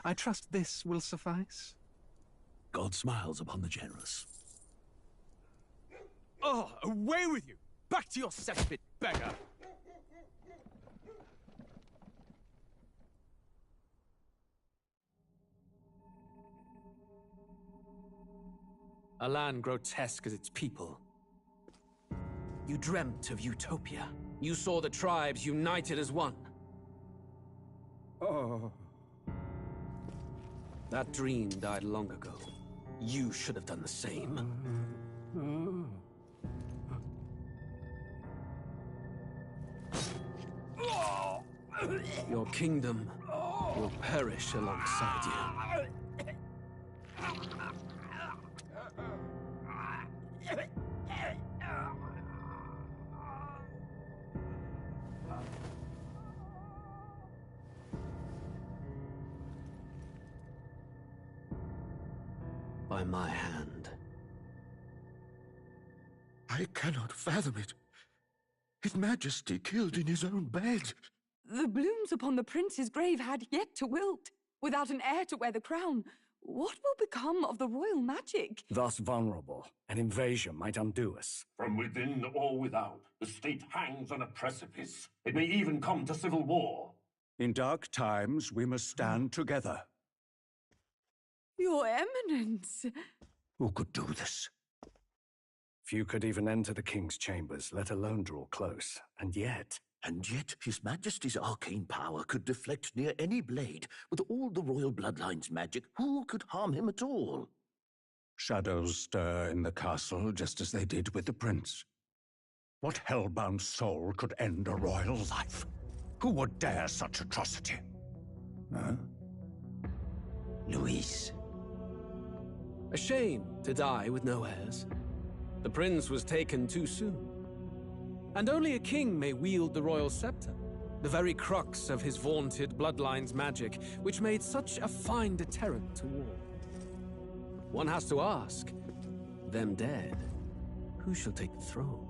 I trust this will suffice. God smiles upon the generous. Oh, away with you! Back to your cesspit, beggar! A land grotesque as its people. You dreamt of utopia. You saw the tribes united as one. Oh. That dream died long ago. You should have done the same. Your kingdom will perish alongside you. By my hand. I cannot fathom it. His Majesty killed in his own bed. The blooms upon the prince's grave had yet to wilt. Without an heir to wear the crown, what will become of the royal magic? Thus vulnerable, an invasion might undo us. From within or without, the state hangs on a precipice. It may even come to civil war. In dark times, we must stand together. Your Eminence! Who could do this? Few could even enter the king's chambers, let alone draw close. And yet His Majesty's arcane power could deflect near any blade. With all the royal bloodline's magic, who could harm him at all? shadows stir in the castle just as they did with the prince. What hellbound soul could end a royal life? Who would dare such atrocity? Huh? Luis. A shame to die with no heirs. The prince was taken too soon. And only a king may wield the royal scepter, the very crux of his vaunted bloodline's magic, which made such a fine deterrent to war. One has to ask, them dead, who shall take the throne?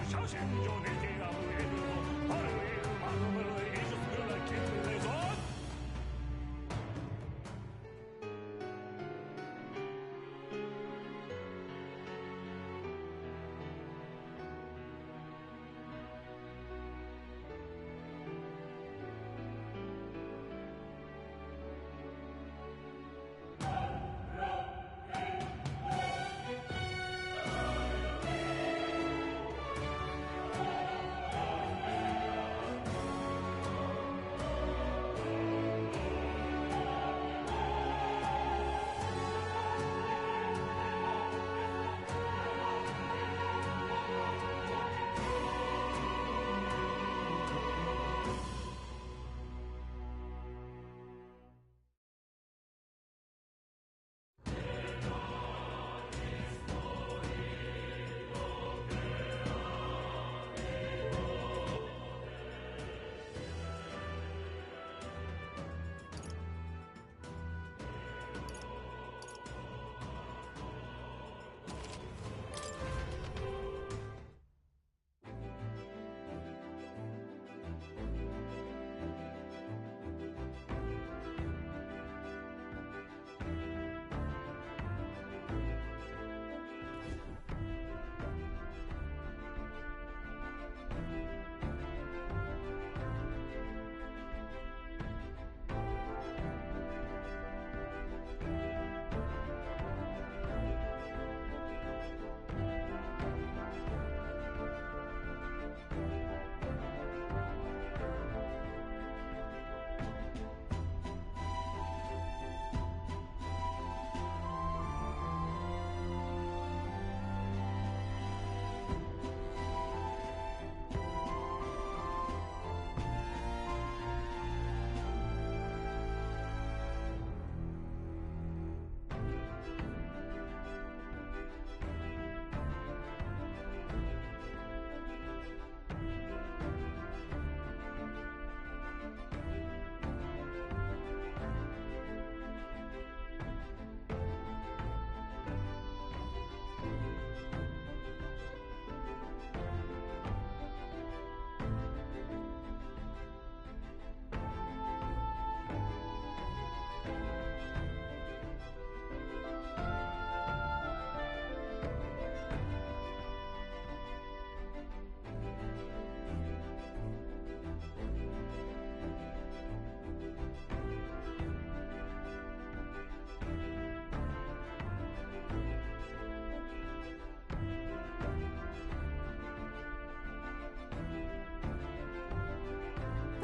Sejam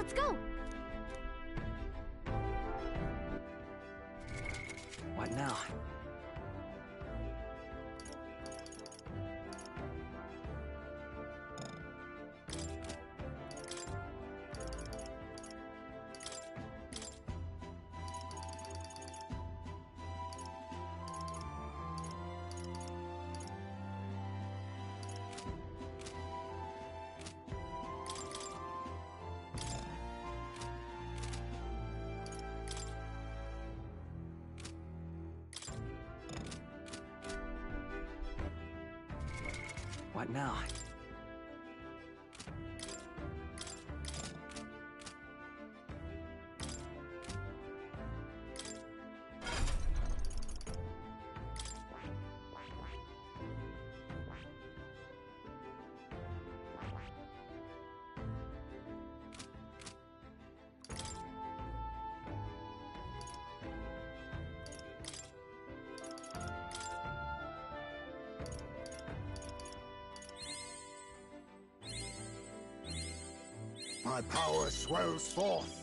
Let's go! What now? What now? My power swells forth.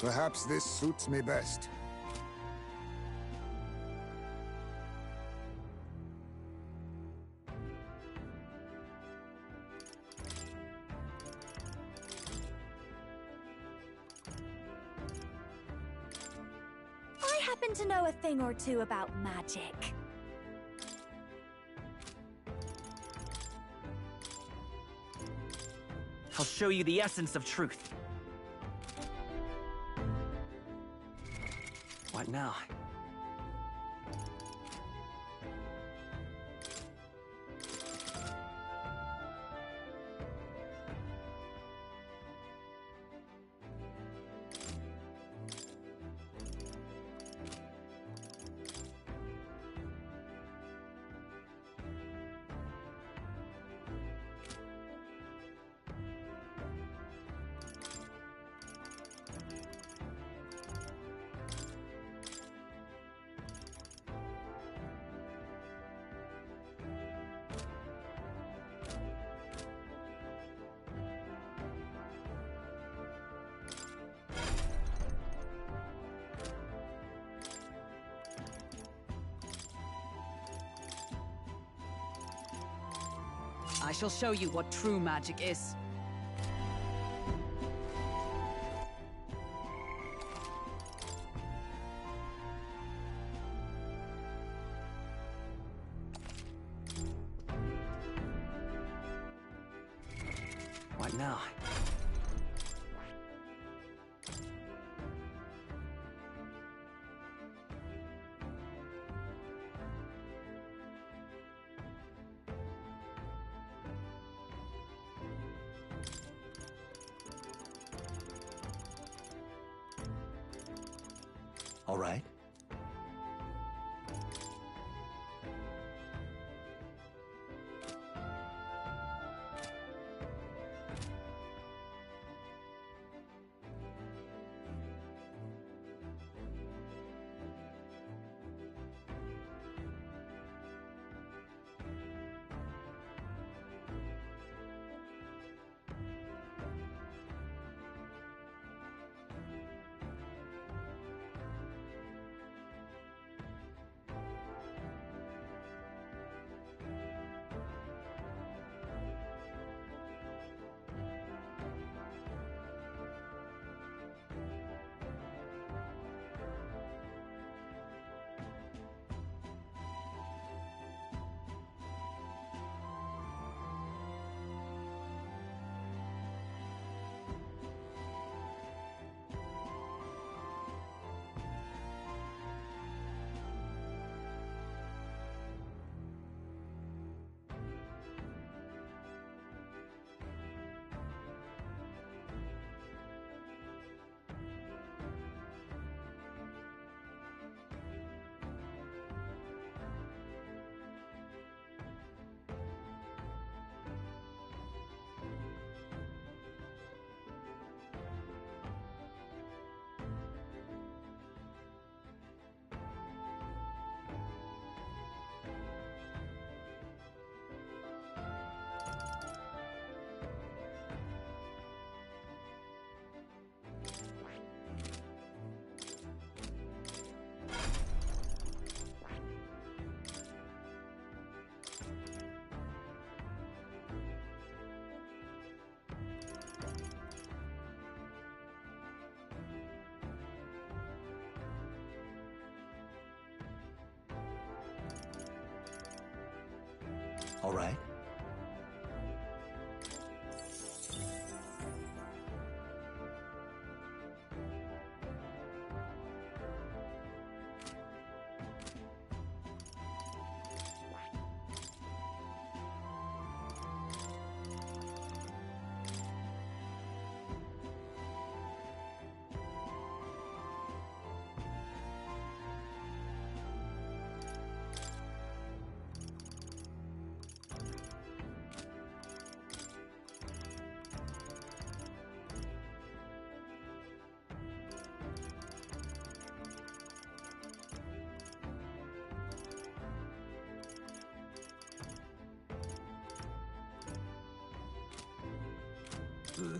Perhaps this suits me best. I happen to know a thing or two about magic. I'll show you the essence of truth. What now? I shall show you what true magic is. What now? All right. All right.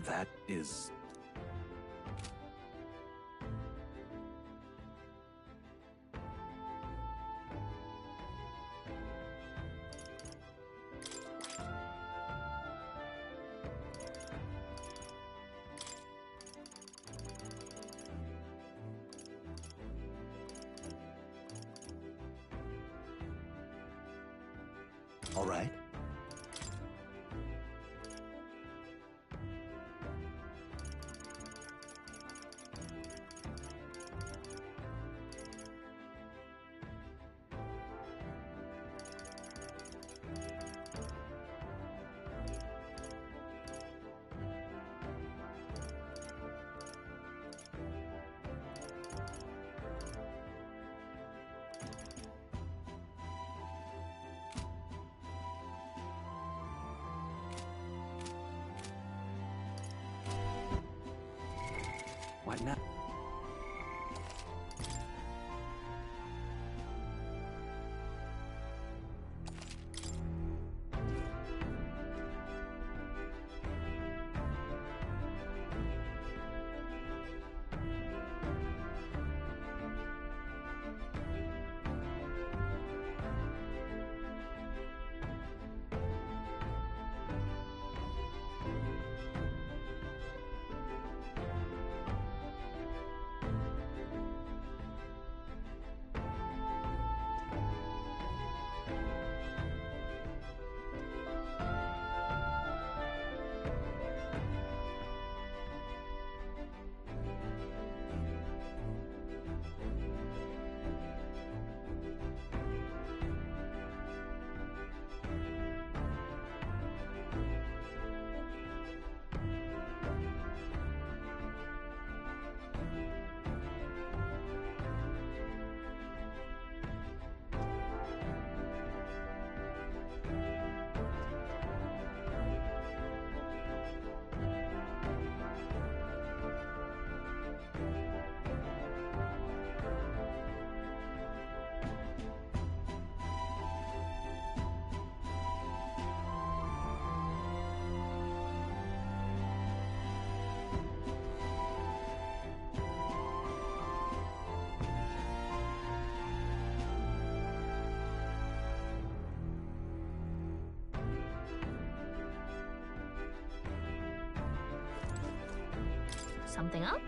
That is... All right. What now? Something up?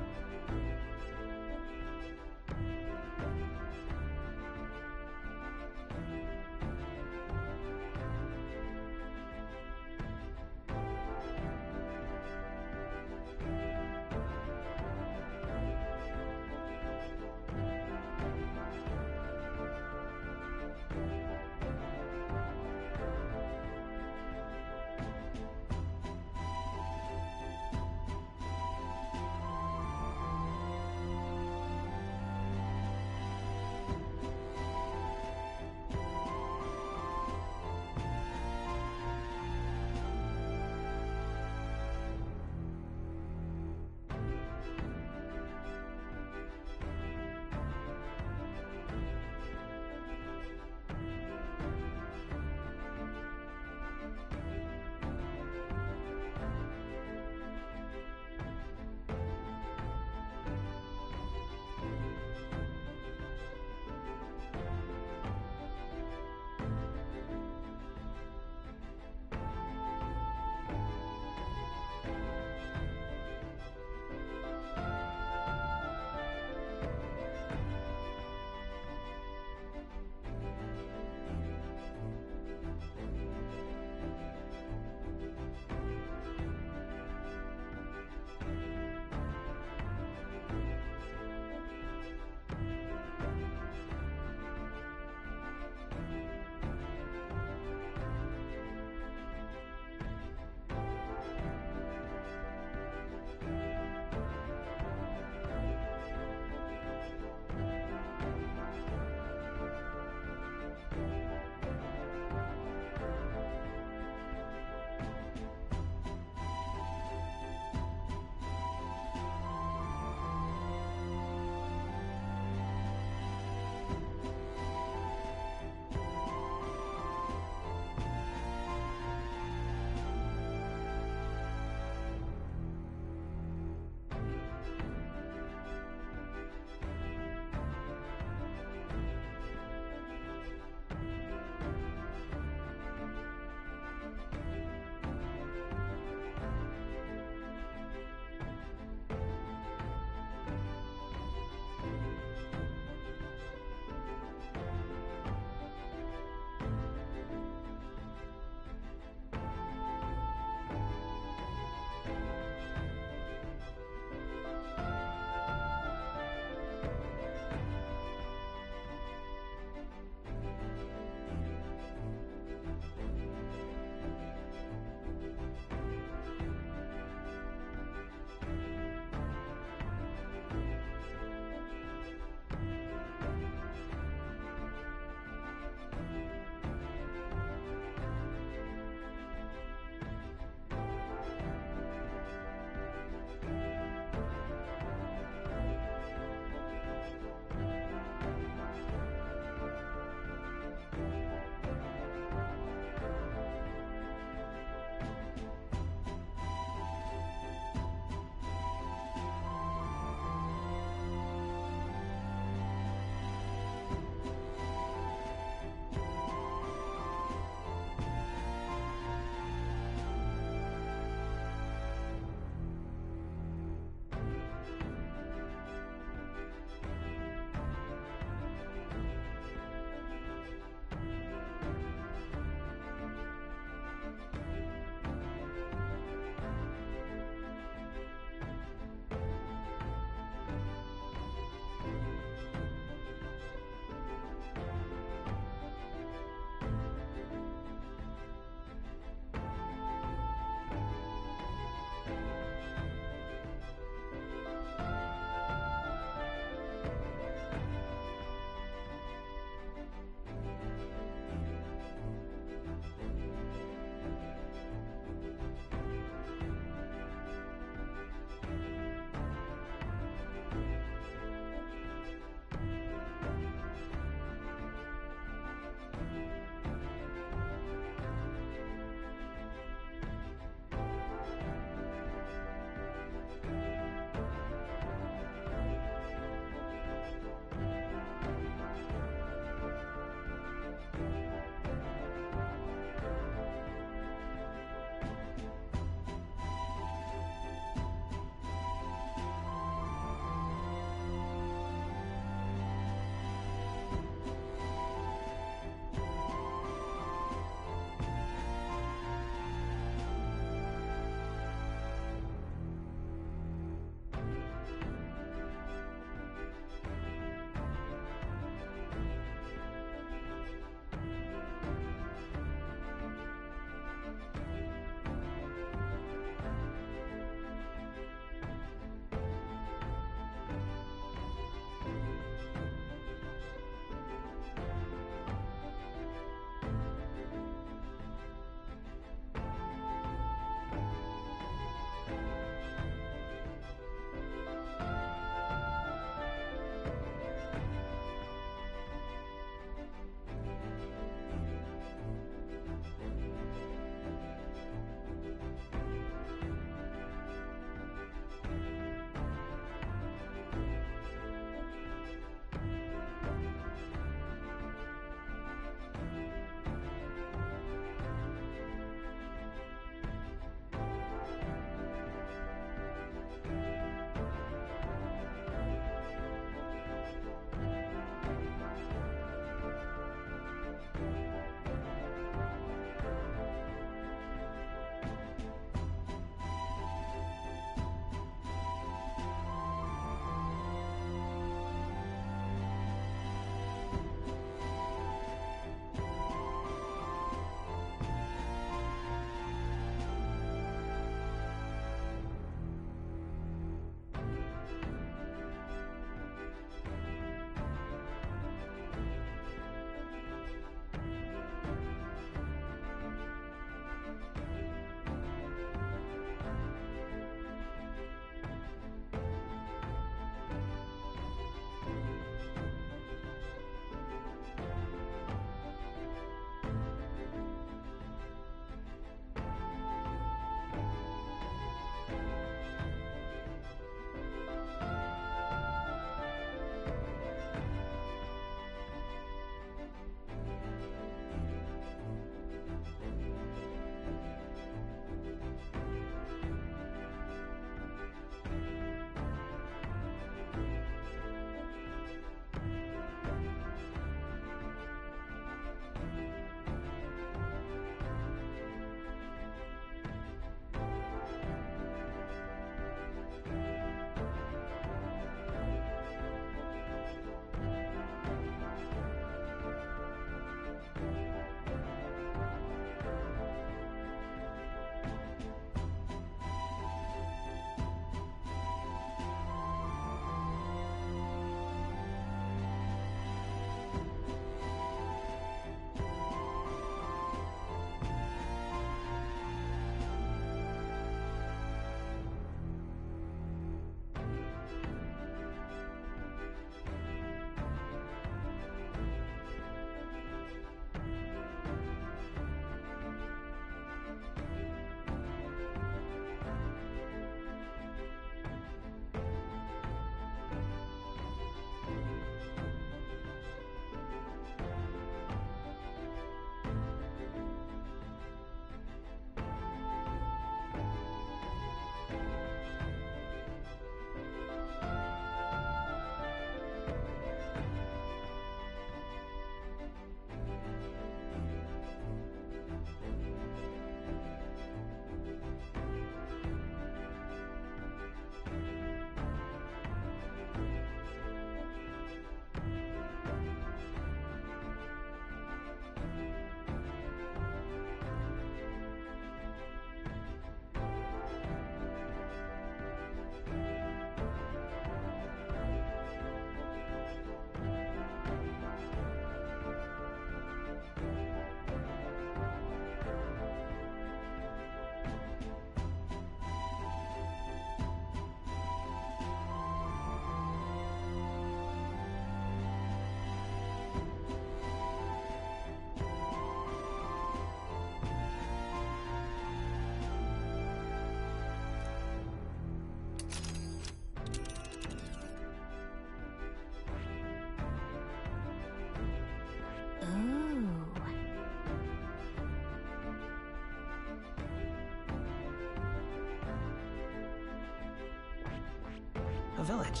A village.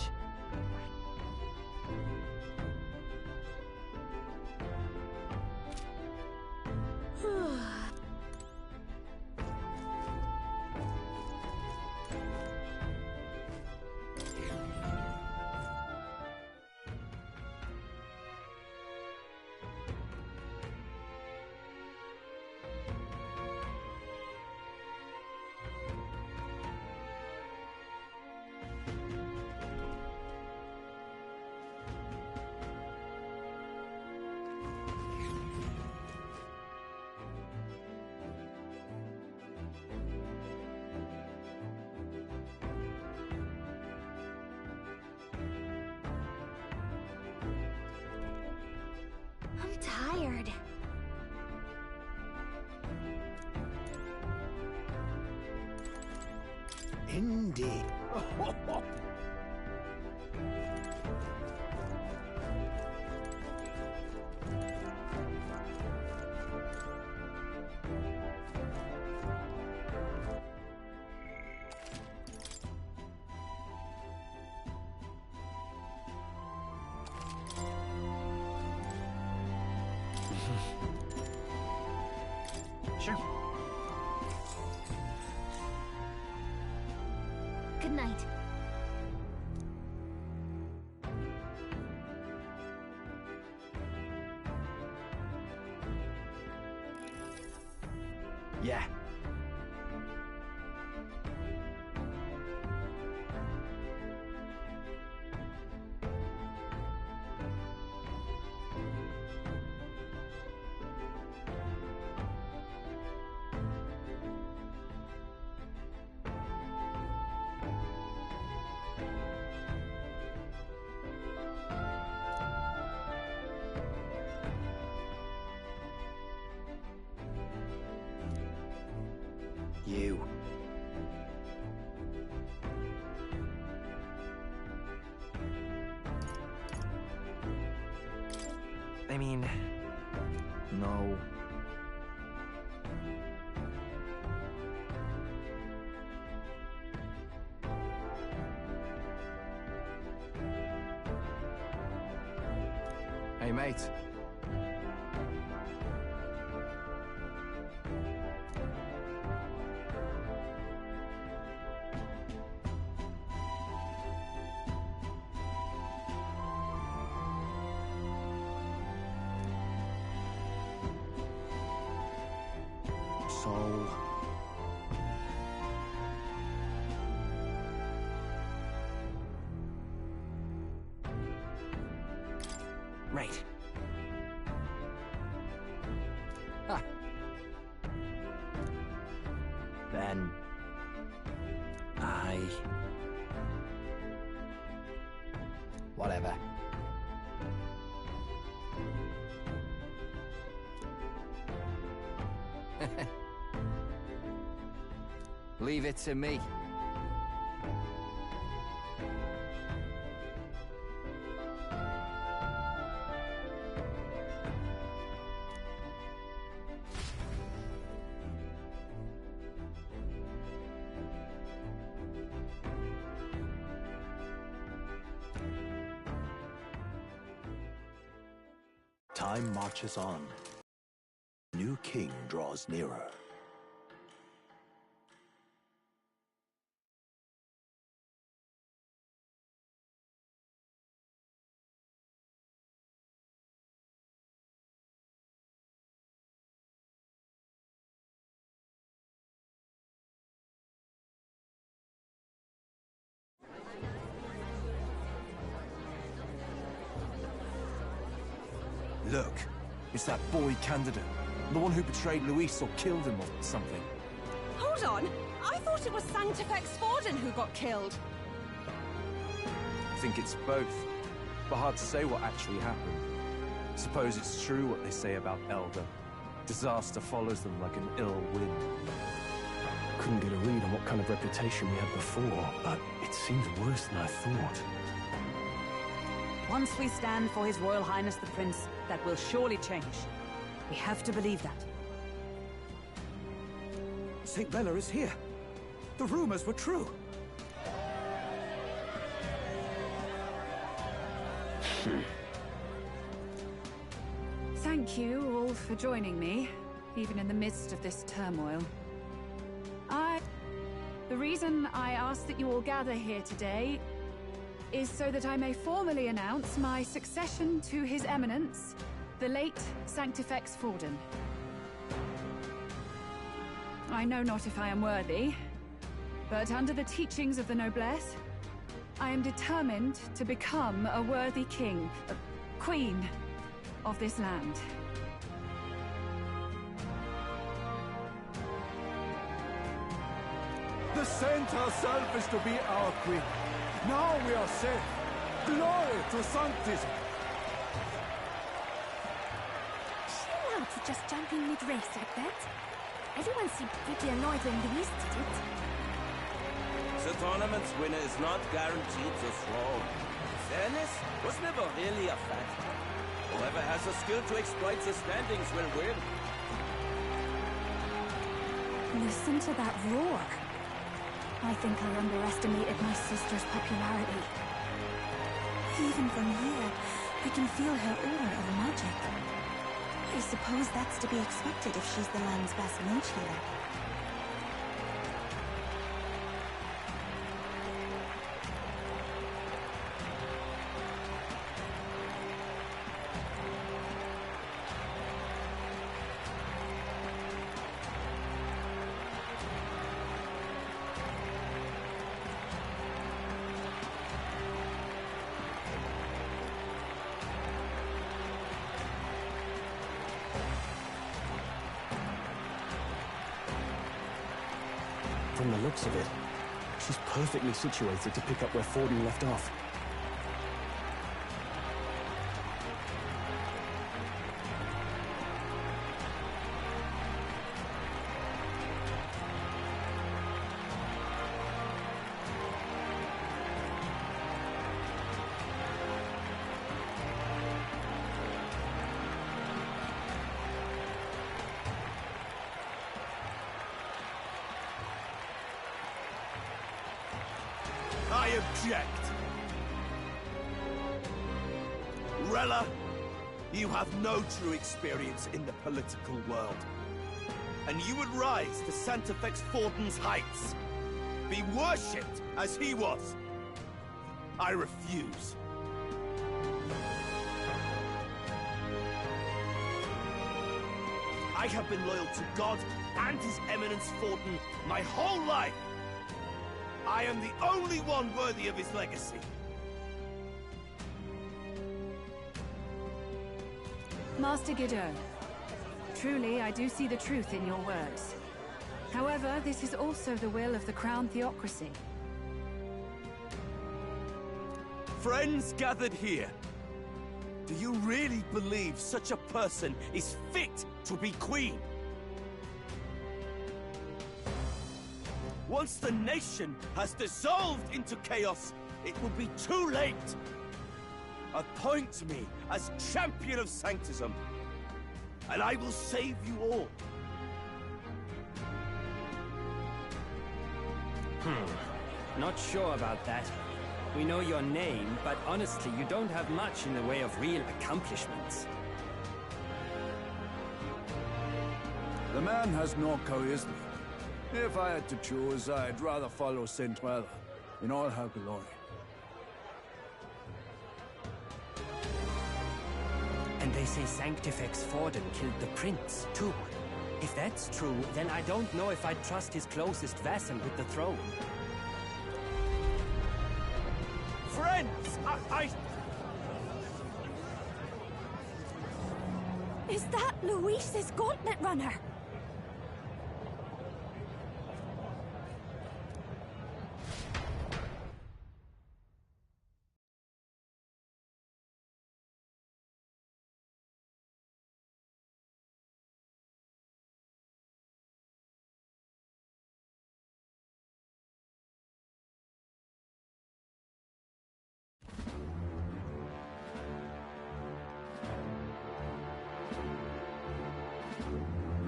I'm tired. Indeed. Sure. Good night. Yeah. You. I mean, no. Hey, mate. So... Right. Ah. Then... Whatever. Leave it to me. Time marches on. New king draws nearer. Look, it's that boy candidate. The one who betrayed Luis or killed him or something. Hold on! I thought it was Sanctifex Forden who got killed. I think it's both, but hard to say what actually happened. Suppose it's true what they say about Elder. Disaster follows them like an ill wind. Couldn't get a read on what kind of reputation we had before, but it seems worse than I thought. Once we stand for His Royal Highness the Prince, that will surely change. We have to believe that. St. Rella is here. The rumors were true. Thank you all for joining me, even in the midst of this turmoil. The reason I ask that you all gather here today is so that I may formally announce my succession to His Eminence, the late Sanctifex Forden. I know not if I am worthy, but under the teachings of the noblesse, I am determined to become a worthy king, queen of this land. The saint herself is to be our queen. Now we are safe. Glory to sanctism. Is she allowed to just jump in mid-race like that? Everyone seemed pretty annoyed when Luis did it. The tournament's winner is not guaranteed the throne. Fairness was never really a factor. Whoever has the skill to exploit the standings will win. Listen to that roar. I think I underestimated my sister's popularity. Even from here, I can feel her aura of magic. I suppose that's to be expected if she's the land's best mage healer. From the looks of it, she's perfectly situated to pick up where Forden left off. I object. Rella, you have no true experience in the political world. And you would rise to Sanctifex Forden's heights. Be worshipped as he was. I refuse. I have been loyal to God and His Eminence Forden my whole life. I am the only one worthy of his legacy. Master Guidon, truly I do see the truth in your words. However, this is also the will of the Crown Theocracy. Friends gathered here, do you really believe such a person is fit to be queen? Once the nation has dissolved into chaos, it will be too late. Appoint me as champion of sanctism, and I will save you all. Not sure about that. We know your name, but honestly, you don't have much in the way of real accomplishments. The man has no charisma. If I had to choose, I'd rather follow Saint Rella in all her glory. And they say Sanctifex Forden killed the prince, too. If that's true, then I don't know if I'd trust his closest vassal with the throne. Friends, Is that Luis's gauntlet runner?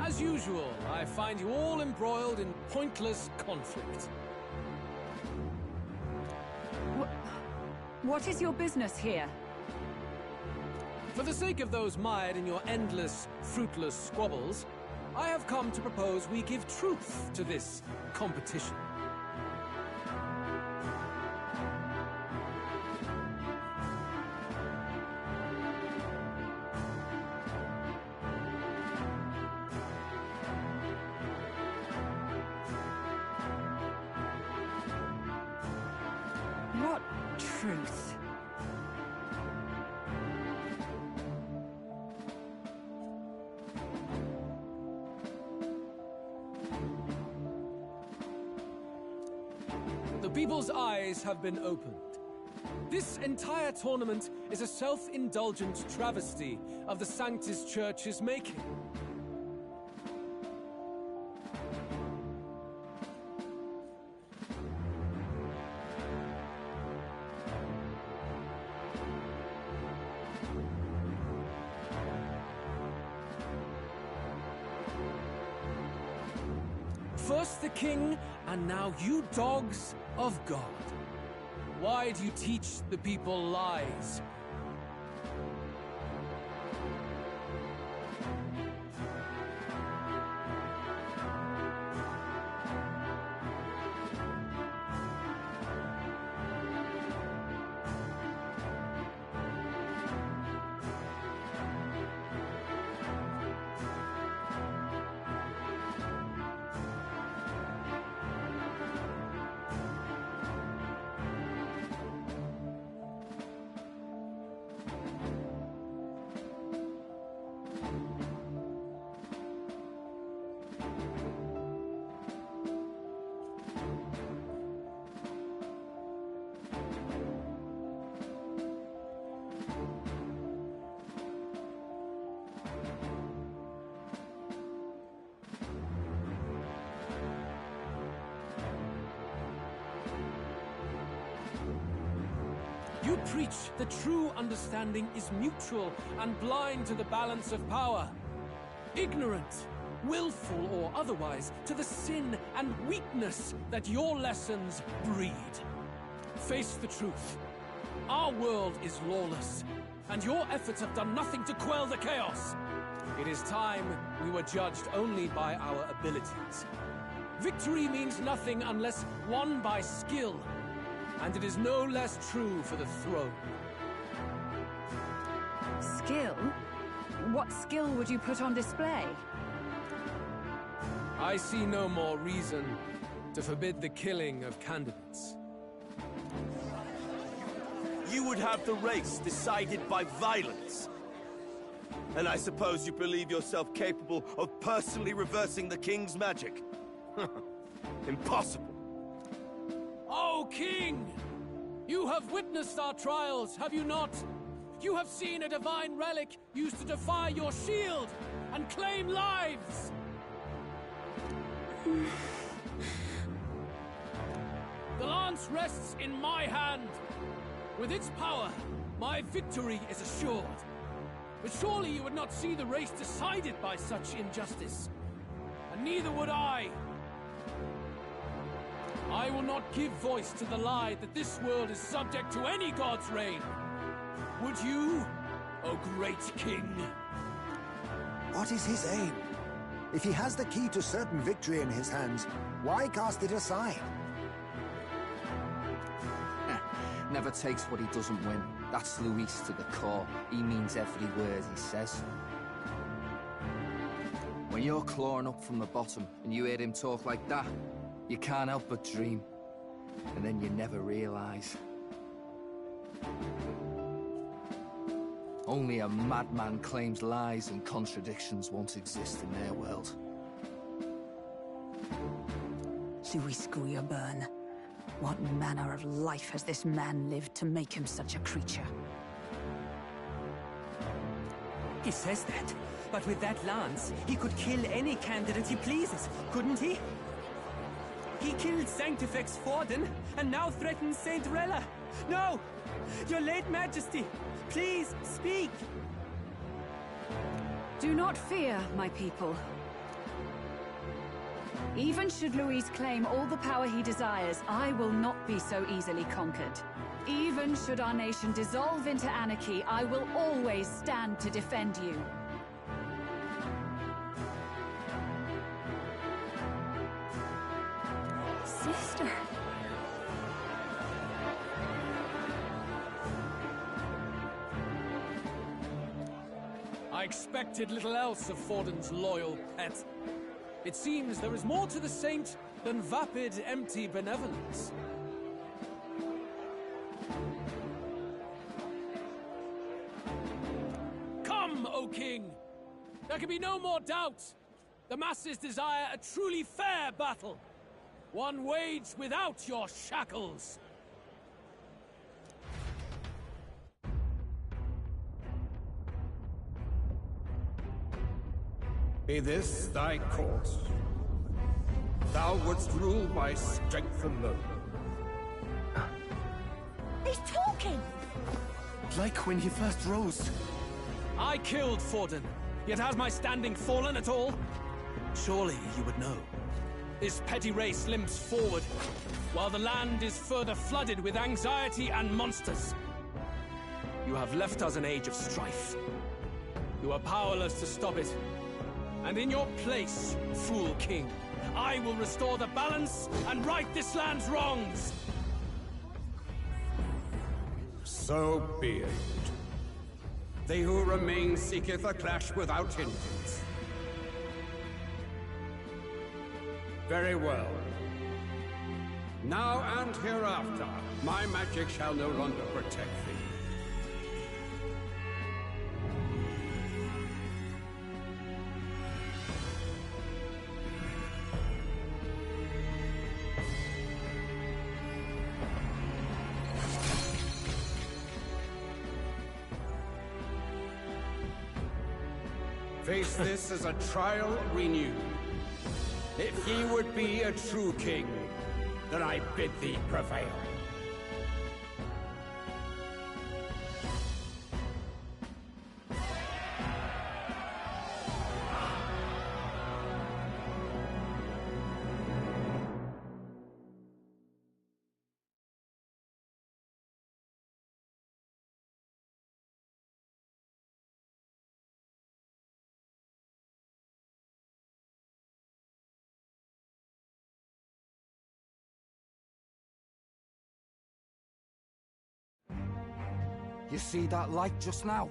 As usual, I find you all embroiled in pointless conflict. What is your business here? For the sake of those mired in your endless, fruitless squabbles, I have come to propose we give truth to this competition. What truth? The people's eyes have been opened. This entire tournament is a self-indulgent travesty of the Sanctus Church's making. First the king, and now you dogs of God. Why do you teach the people lies? You preach the true understanding is mutual and blind to the balance of power. Ignorant, willful or otherwise, to the sin and weakness that your lessons breed. Face the truth. Our world is lawless, and your efforts have done nothing to quell the chaos. It is time we were judged only by our abilities. Victory means nothing unless won by skill. And it is no less true for the throne. Skill? What skill would you put on display? I see no more reason to forbid the killing of candidates. You would have the race decided by violence. And I suppose you believe yourself capable of personally reversing the king's magic? Impossible. O King! You have witnessed our trials, have you not? You have seen a divine relic used to defy your shield and claim lives! The lance rests in my hand. With its power, my victory is assured. But surely you would not see the race decided by such injustice. And neither would I. I will not give voice to the lie that this world is subject to any god's reign. Would you, O great king? What is his aim? If he has the key to certain victory in his hands, why cast it aside? Never takes what he doesn't win. That's Luis to the core. He means every word he says. When you're clawing up from the bottom and you hear him talk like that, you can't help but dream. And then you never realize. Only a madman claims lies and contradictions won't exist in their world. Luis Guyaburn. What manner of life has this man lived to make him such a creature? He says that, but with that lance, he could kill any candidate he pleases, couldn't he? He killed Sanctifex Forden, and now threatens Saint Rella. No! Your late Majesty, please speak! Do not fear, my people. Even should Louis claim all the power he desires, I will not be so easily conquered. Even should our nation dissolve into anarchy, I will always stand to defend you. Sister. I expected little else of Forden's loyal pet. It seems there is more to the saint than vapid, empty benevolence. Come, O King! There can be no more doubt. The masses desire a truly fair battle. One waged without your shackles. Be this thy course. Thou wouldst rule by strength alone. He's talking! Like when he first rose. I killed Forden, yet has my standing fallen at all? Surely you would know. This petty race limps forward, while the land is further flooded with anxiety and monsters. You have left us an age of strife. You are powerless to stop it. And in your place, fool king, I will restore the balance and right this land's wrongs! So be it. They who remain seeketh a clash without hindrance. Very well. Now and hereafter, my magic shall no longer protect thee. Face this as a trial renewed. If ye would be a true king, then I bid thee prevail. You see that light just now?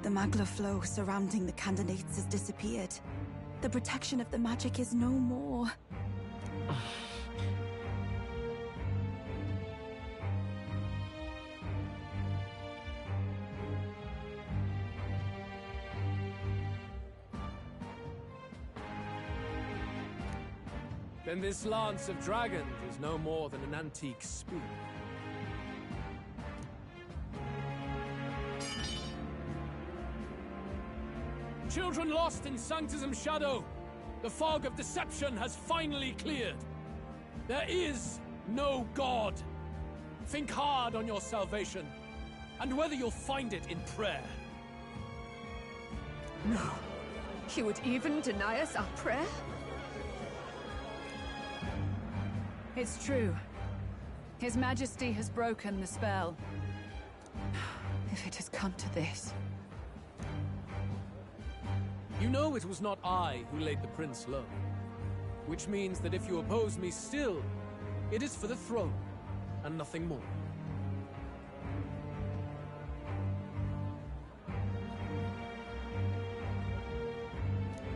The magla flow surrounding the candidates has disappeared. The protection of the magic is no more. Then this lance of dragons is no more than an antique spoon. Children lost in Sanctism's shadow, the fog of deception has finally cleared. There is no God. Think hard on your salvation, and whether you'll find it in prayer. No. He would even deny us our prayer? It's true. His Majesty has broken the spell. If it has come to this. You know it was not I who laid the prince low. Which means that if you oppose me still, it is for the throne, and nothing more.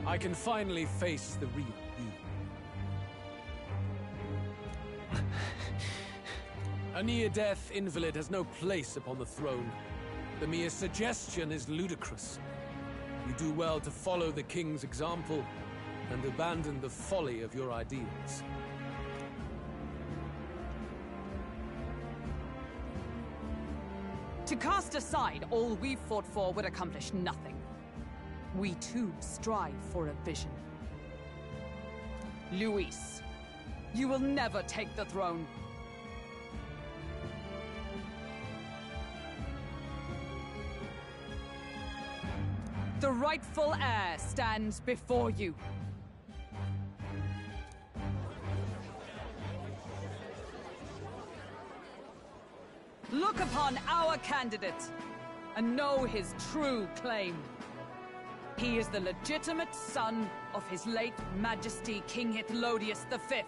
I can finally face the real you. A near-death invalid has no place upon the throne. The mere suggestion is ludicrous. You do well to follow the king's example and abandon the folly of your ideals. To cast aside all we've fought for would accomplish nothing. We too strive for a vision. Luis, you will never take the throne. The rightful heir stands before you. Look upon our candidate and know his true claim. He is the legitimate son of his late Majesty King Hithlodius V.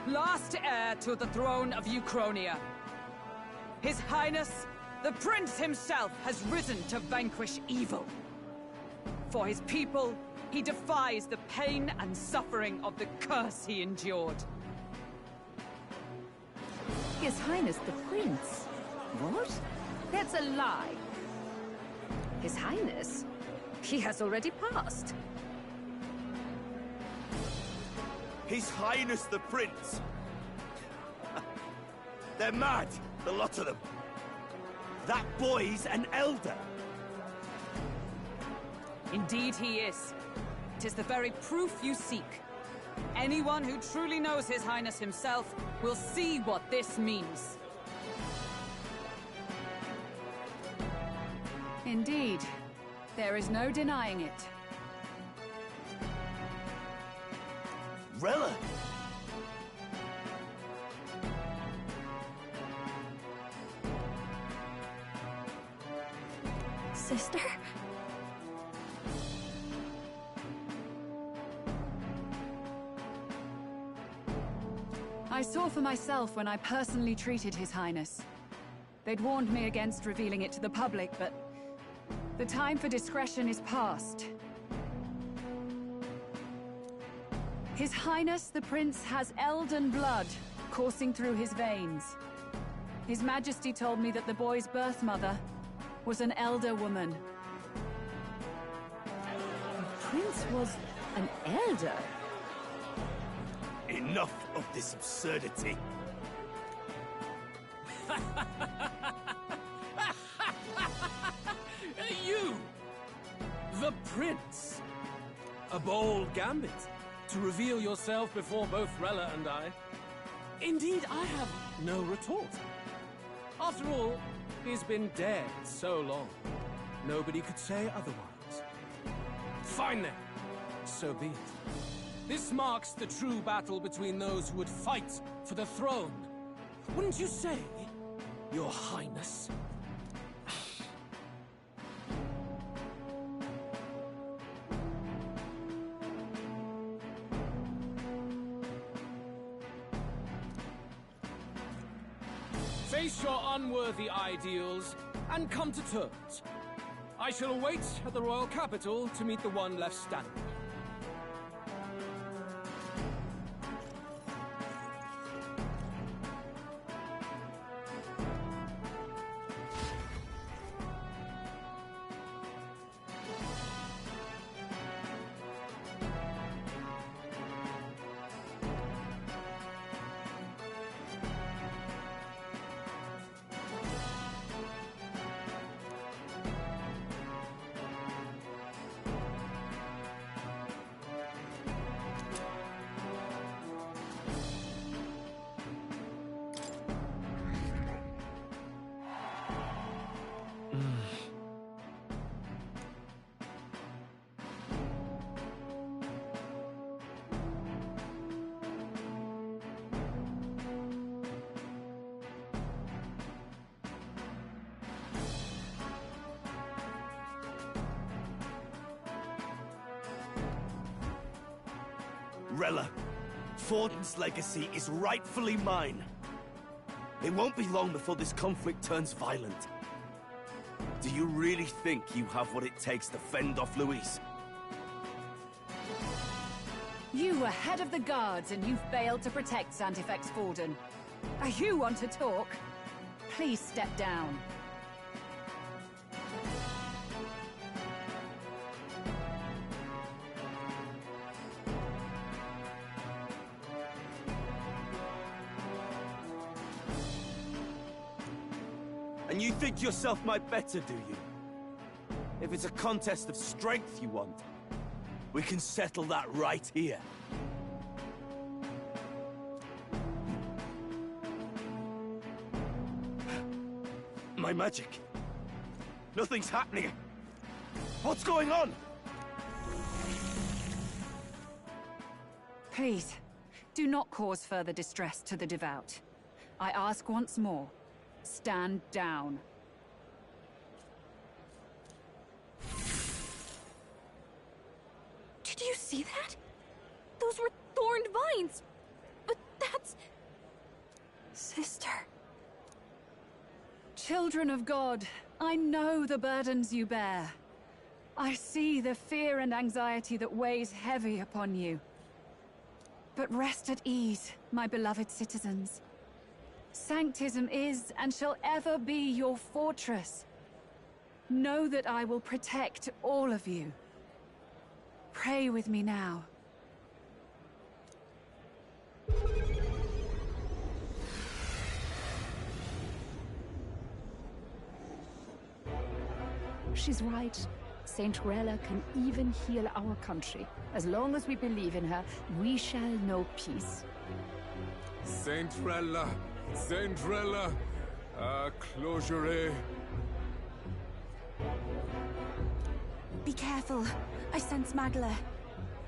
Last heir to the throne of Uchronia. His Highness, the Prince himself, has risen to vanquish evil. For his people, he defies the pain and suffering of the curse he endured. His Highness the Prince? What? That's a lie. His Highness? He has already passed. His Highness the Prince! They're mad, the lot of them. That boy's an elder. Indeed he is. It is the very proof you seek. Anyone who truly knows His Highness himself will see what this means. Indeed. There is no denying it. Rella! Sister? I saw for myself when I personally treated His Highness. They'd warned me against revealing it to the public, but the time for discretion is past. His Highness the Prince has elden blood coursing through his veins. His Majesty told me that the boy's birth mother was an elder woman. The Prince was an elder? Enough of this absurdity. You! The Prince! A bold gambit to reveal yourself before both Rella and I. Indeed, I have no retort. After all, he's been dead so long. Nobody could say otherwise. Fine then. So be it. This marks the true battle between those who would fight for the throne. Wouldn't you say, Your Highness? Face your unworthy ideals and come to terms. I shall await at the royal capital to meet the one left standing. Rella, Forden's legacy is rightfully mine. It won't be long before this conflict turns violent. Do you really think you have what it takes to fend off Louise? You were head of the guards and you failed to protect Santifex Forden. You want to talk? Please step down. And you think yourself my better, do you? If it's a contest of strength you want, we can settle that right here. my magic? Nothing's happening. What's going on? Please, do not cause further distress to the devout. I ask once more, stand down. Did you see that? Those were thorned vines. But that's... Sister. Children of God, I know the burdens you bear. I see the fear and anxiety that weighs heavy upon you. But rest at ease, my beloved citizens. Sanctism is and shall ever be your fortress. Know that I will protect all of you. Pray with me now. She's right. Saint Rella can even heal our country. As long as we believe in her, we shall know peace. Saint Rella, closure. Be careful. I sense Magla.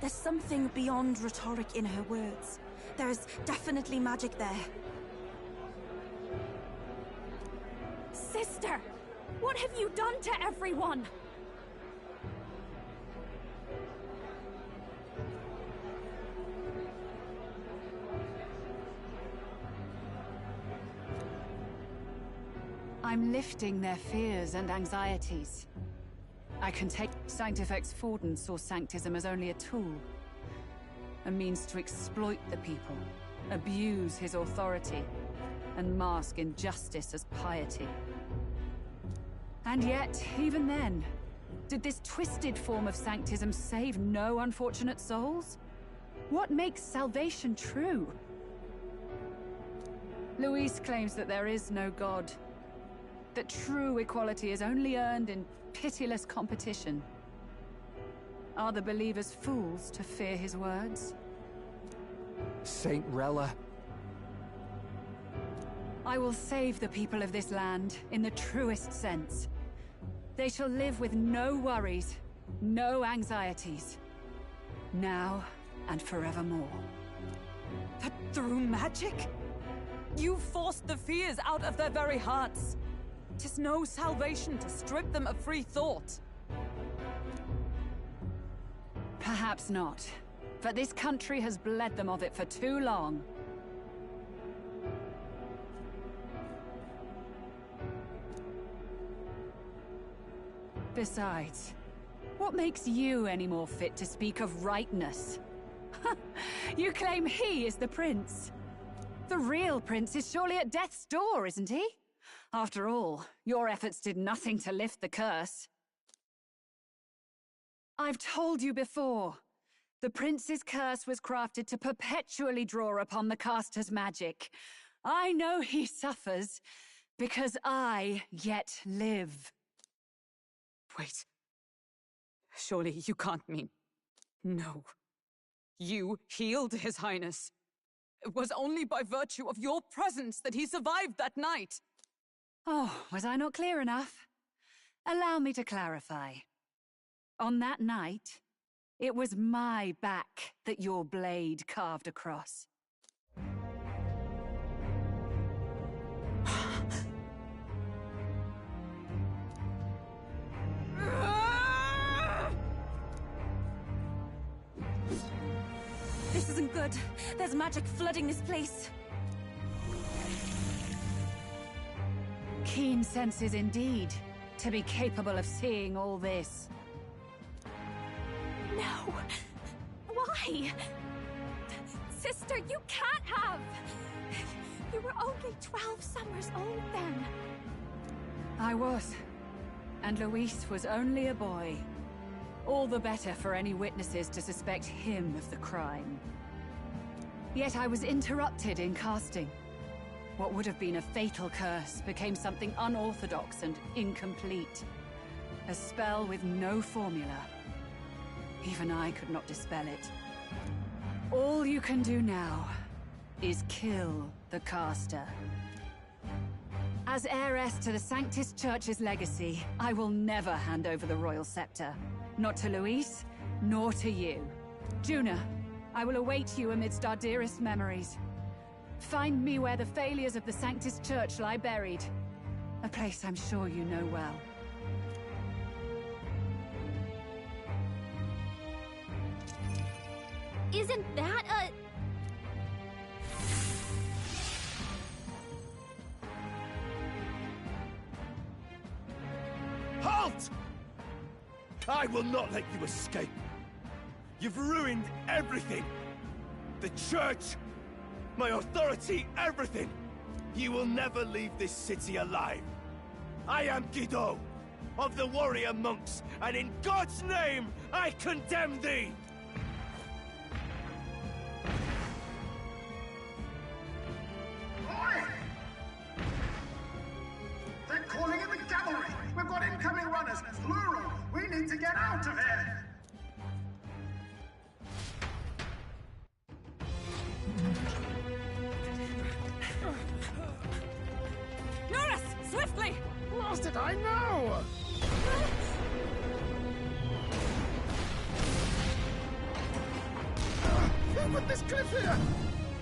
There's something beyond rhetoric in her words. There's definitely magic there. Sister! What have you done to everyone? I'm lifting their fears and anxieties. I can take Sanctifex Forden saw Sanctism as only a tool. A means to exploit the people, abuse his authority, and mask injustice as piety. And yet, even then, did this twisted form of Sanctism save no unfortunate souls? What makes salvation true? Luis claims that there is no God, that true equality is only earned in pitiless competition. Are the believers fools to fear his words? Saint Rella. I will save the people of this land in the truest sense. They shall live with no worries, no anxieties. Now and forevermore. But through magic? You forced the fears out of their very hearts. 'Tis no salvation to strip them of free thought. Perhaps not. But this country has bled them of it for too long. Besides, what makes you any more fit to speak of rightness? You claim he is the prince. The real prince is surely at death's door, isn't he? After all, your efforts did nothing to lift the curse. I've told you before. The prince's curse was crafted to perpetually draw upon the caster's magic. I know he suffers, because I yet live. Wait. Surely you can't mean... No. You healed His Highness. It was only by virtue of your presence that he survived that night. Oh, was I not clear enough? Allow me to clarify. On that night, it was my back that your blade carved across. This isn't good. There's magic flooding this place. Keen senses indeed, to be capable of seeing all this. No! Why? Sister, you can't have! You were only 12 summers old then. I was. And Luis was only a boy. All the better for any witnesses to suspect him of the crime. Yet I was interrupted in casting. What would have been a fatal curse became something unorthodox and incomplete. A spell with no formula. Even I could not dispel it. All you can do now is kill the caster. As As heiress to the Sanctus Church's legacy, I will never hand over the royal scepter. Not to Luis, nor to you. Juna, I will await you amidst our dearest memories. Find me where the failures of the Sanctus Church lie buried. A place I'm sure you know well. Isn't that a... Halt! I will not let you escape. You've ruined everything. The church, my authority, everything. You will never leave this city alive. I am Guido, of the warrior monks, and in God's name, I condemn thee! They're calling in the cavalry! We've got incoming runners, plural! We need to get out of here! Norris! Swiftly! Lost it, I know! Who put this cliff here?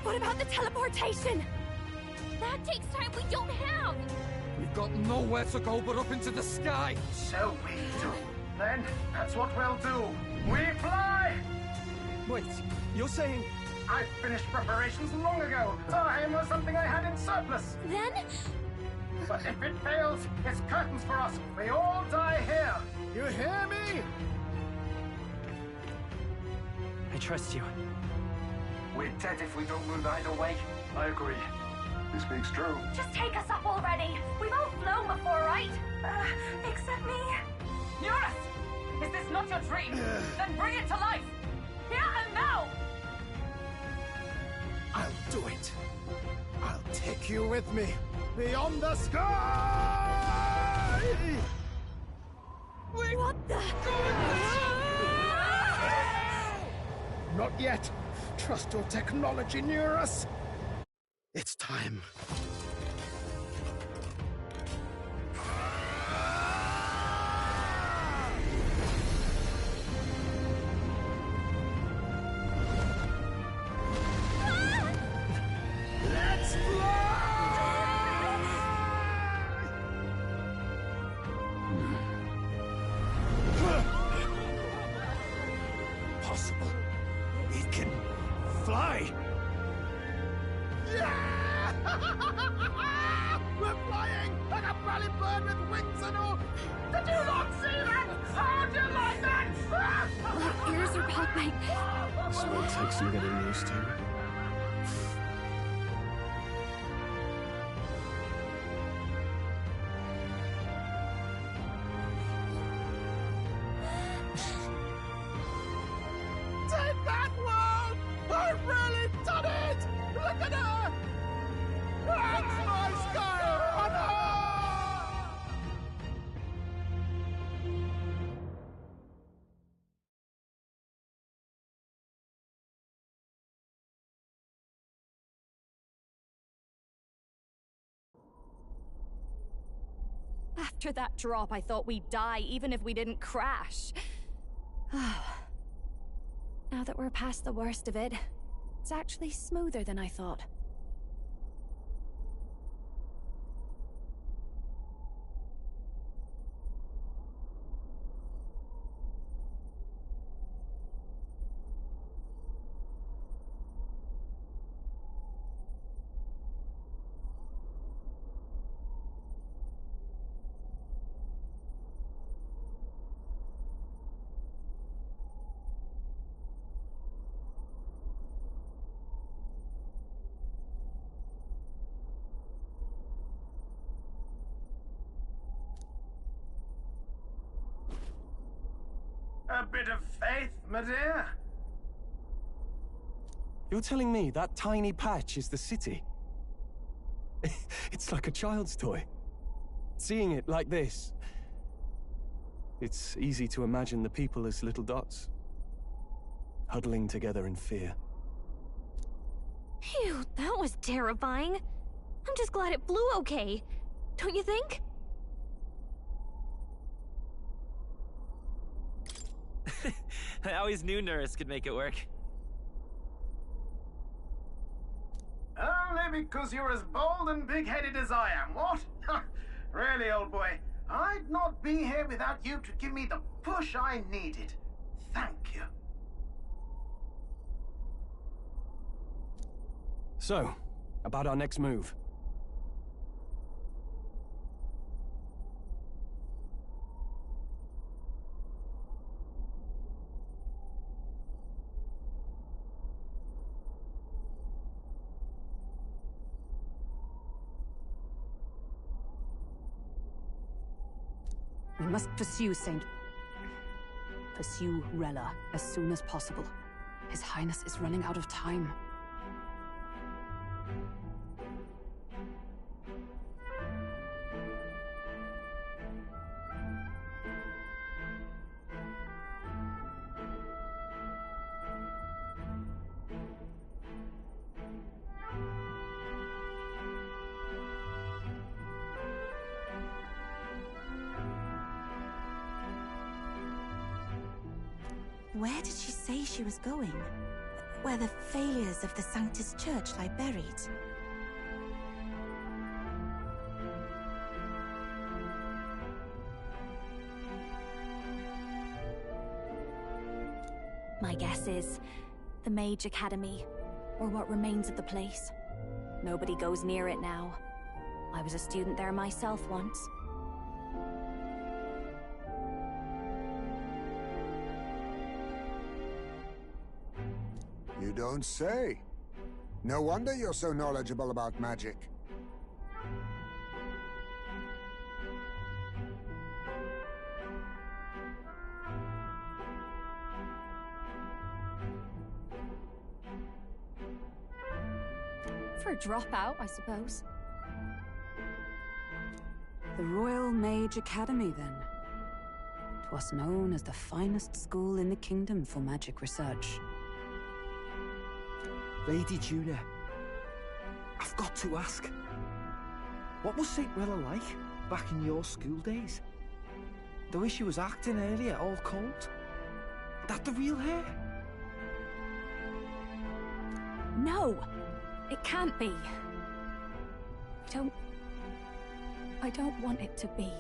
What about the teleportation? That takes time we don't have! We've got nowhere to go but up into the sky! So we do. Then, that's what we'll do. We fly! Wait, you're saying... I finished preparations long ago. Our aim was something I had in surplus. Then? But if it fails, it's curtains for us. We all die here. You hear me? I trust you. We're dead if we don't move either way. I agree. This speaks true. Just take us up already. We've all flown before, right? Except me. Eurus! Is this not your dream? Then bring it to life! Here and now! I'll do it. I'll take you with me. Beyond the sky! What the... Not yet. Trust your technology near us. It's time. Let's Possible. It can fly. Yeah! We're flying like a rally bird with wings and all. Did you not see that? How do you like that? My ears are popping. This will take some getting used to. Take that, world! I've really done it! Look at her! That's my sky runner! After that drop, I thought we'd die, even if we didn't crash. Now that we're past the worst of it, it's actually smoother than I thought. A bit of faith, my dear. You're telling me that tiny patch is the city? It's like a child's toy. Seeing it like this, it's easy to imagine the people as little dots, huddling together in fear. Phew, that was terrifying. I'm just glad it flew okay. don't you think? I always knew Nurse could make it work. Only because you're as bold and big-headed as I am, what? Really, old boy, I'd not be here without you to give me the push I needed. Thank you. So, about our next move. We must pursue Rella as soon as possible. His Highness is running out of time. Where did she say she was going? Where the failures of the Sanctus Church lie buried? My guess is the Mage Academy, or what remains of the place. Nobody goes near it now. I was a student there myself once. You don't say. No wonder you're so knowledgeable about magic. For a dropout, I suppose. The Royal Mage Academy, then. 'Twas known as the finest school in the kingdom for magic research. Lady Juna, I've got to ask. What was St. Rella like back in your school days? The way she was acting earlier, all cold? That the real her? No! It can't be. I don't want it to be.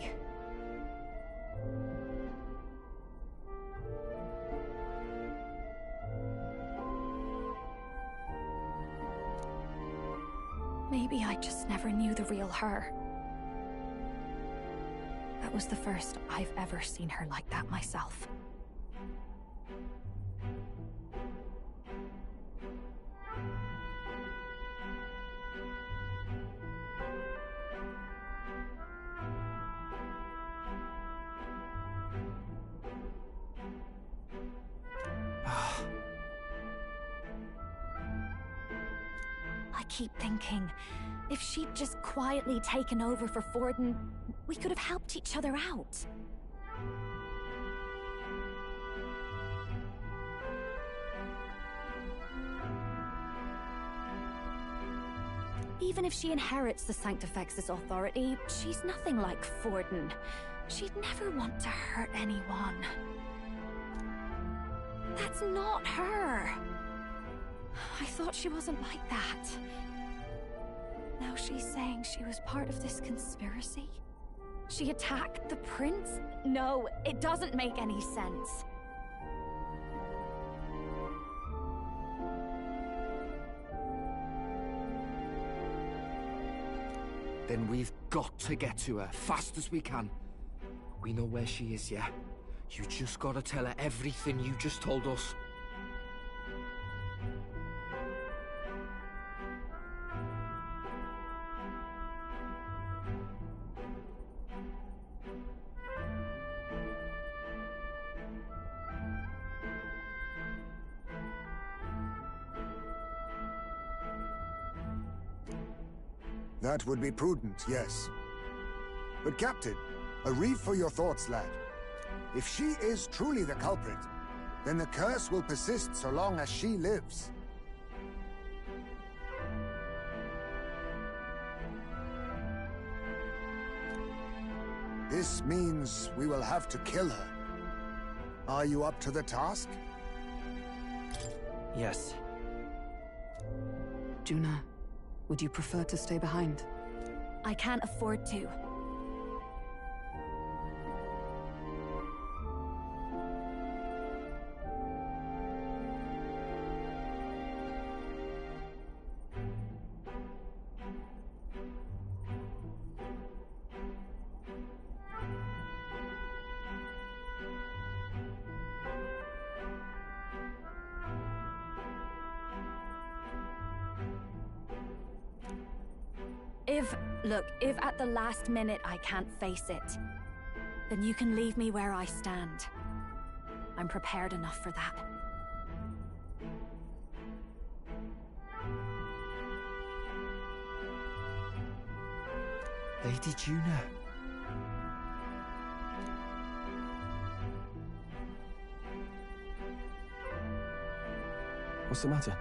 Maybe I just never knew the real her. That was the first I've ever seen her like that myself. I keep thinking, if she'd just quietly taken over for Forden, we could have helped each other out. Even if she inherits the Sanctifex's authority, she's nothing like Forden. She'd never want to hurt anyone. That's not her. I thought she wasn't like that. Now she's saying she was part of this conspiracy? She attacked the prince? No, it doesn't make any sense. Then we've got to get to her, fast as we can. We know where she is, yeah? You just gotta tell her everything you just told us. That would be prudent, yes. But Captain, a reef for your thoughts, lad. If she is truly the culprit, then the curse will persist so long as she lives. This means we will have to kill her. Are you up to the task? Yes. Juna, would you prefer to stay behind? I can't afford to. If at the last minute I can't face it, then you can leave me where I stand. I'm prepared enough for that. Lady Juna. What's the matter?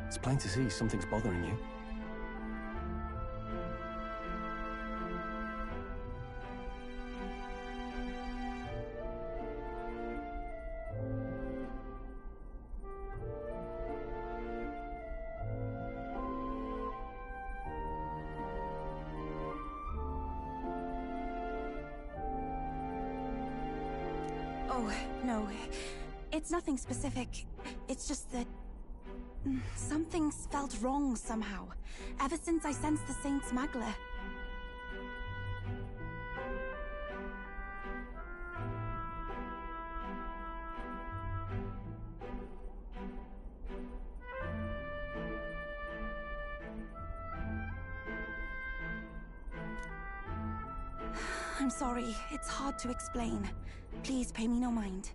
It's plain to see something's bothering you. Oh, no. It's nothing specific. It's just that... something's felt wrong somehow. Ever since I sensed the Saint's Magla. I'm sorry. It's hard to explain. Please pay me no mind.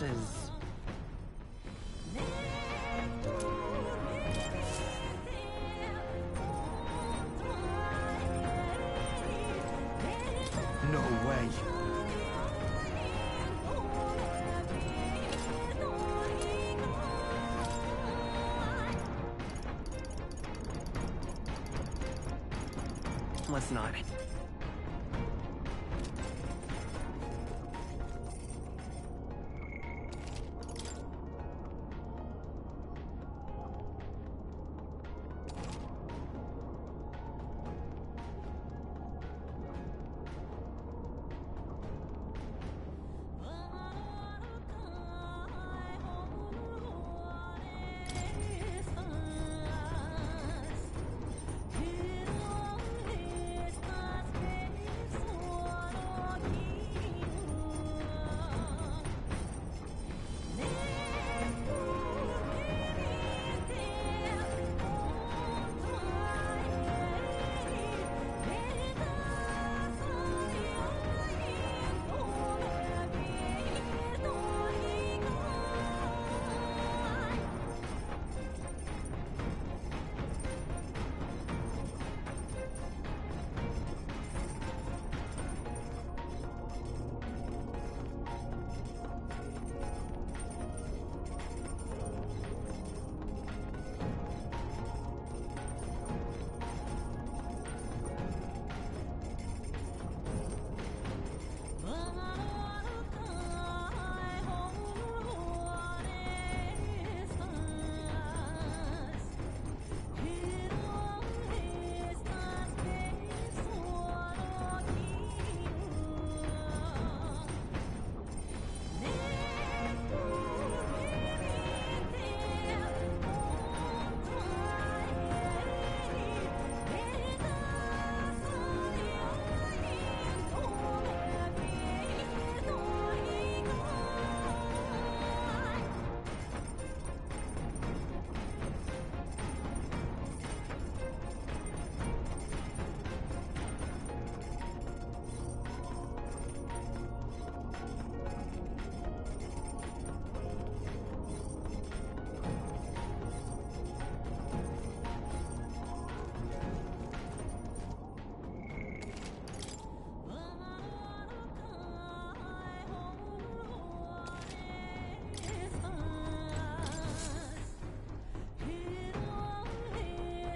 says... No way. Let's not.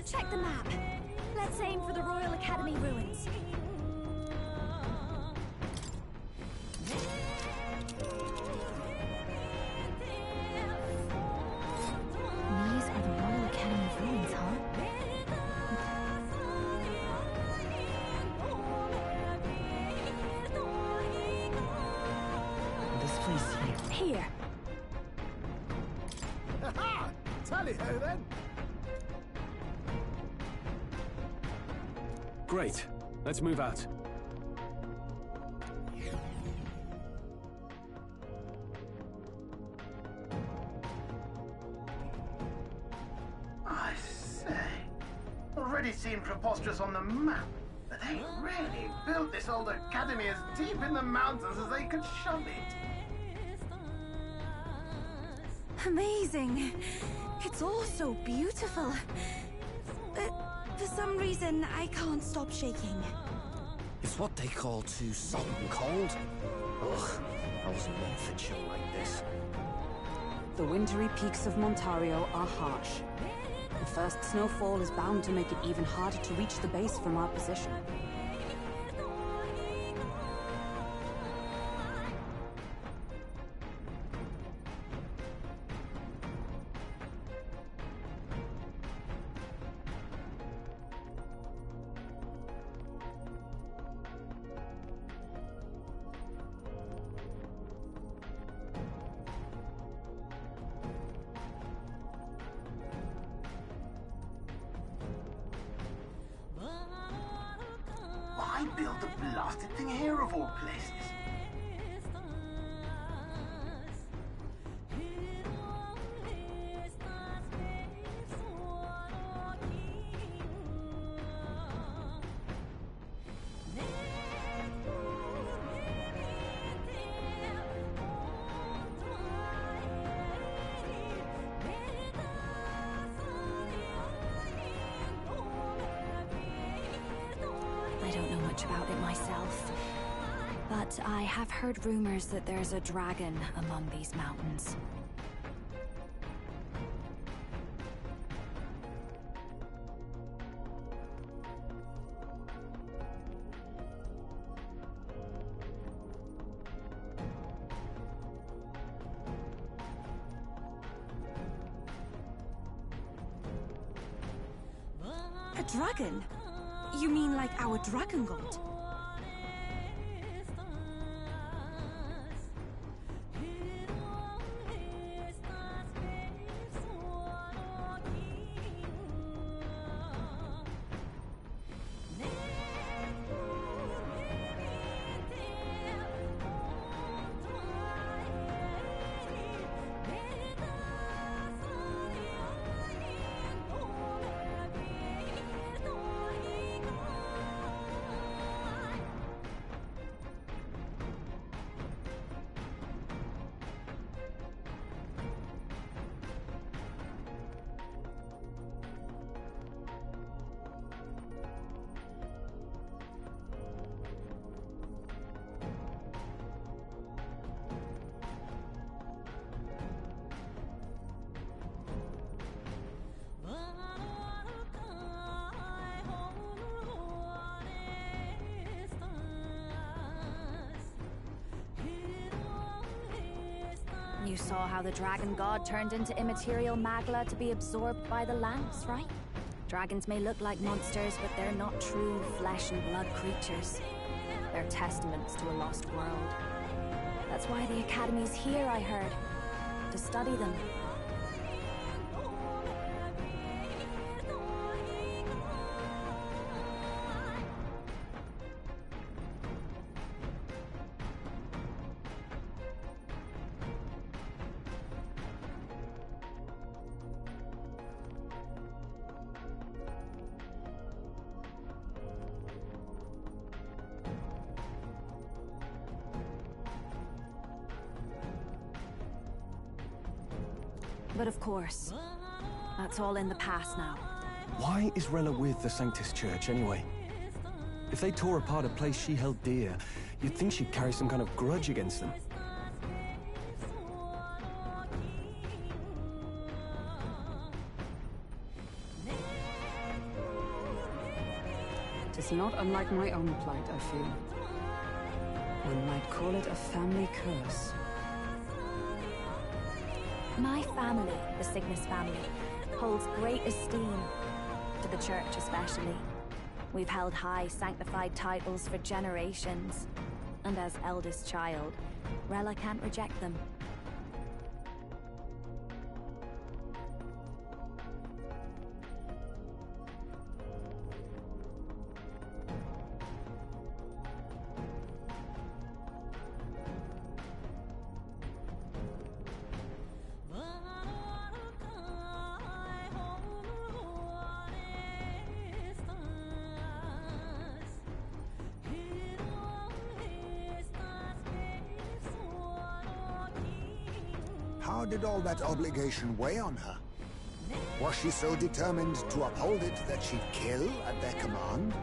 Check the map. Let's aim for the Royal Academy ruins. These are the Royal Academy ruins, huh? This place here. Here. Ha-ha! Tally-ho then! Great. Let's move out. I say, already seem preposterous on the map, but they really built this old academy as deep in the mountains as they could shove it. Amazing. It's all so beautiful. But for some reason, I can't stop shaking. It's what they call too salt and cold. Ugh, I wasn't meant for chill like this. The wintry peaks of Montario are harsh. The first snowfall is bound to make it even harder to reach the base from our position. Why build the blasted thing here of all places? I don't know much about it myself, but I have heard rumors that there's a dragon among these mountains. A dragon? You mean like our dragon god? You saw how the dragon god turned into immaterial magla to be absorbed by the lamps, right? Dragons may look like monsters, but they're not true flesh and blood creatures. They're testaments to a lost world. That's why the Academy's here, I heard. To study them. But of course, that's all in the past now. Why is Rella with the Sanctus Church, anyway? If they tore apart a place she held dear, you'd think she'd carry some kind of grudge against them. It is not unlike my own plight, I feel. One might call it a family curse. My family, the Cygnus family, holds great esteem, to the church especially. We've held high sanctified titles for generations, and as eldest child, Rella can't reject them. How did all that obligation weigh on her? Was she so determined to uphold it that she'd kill at their command?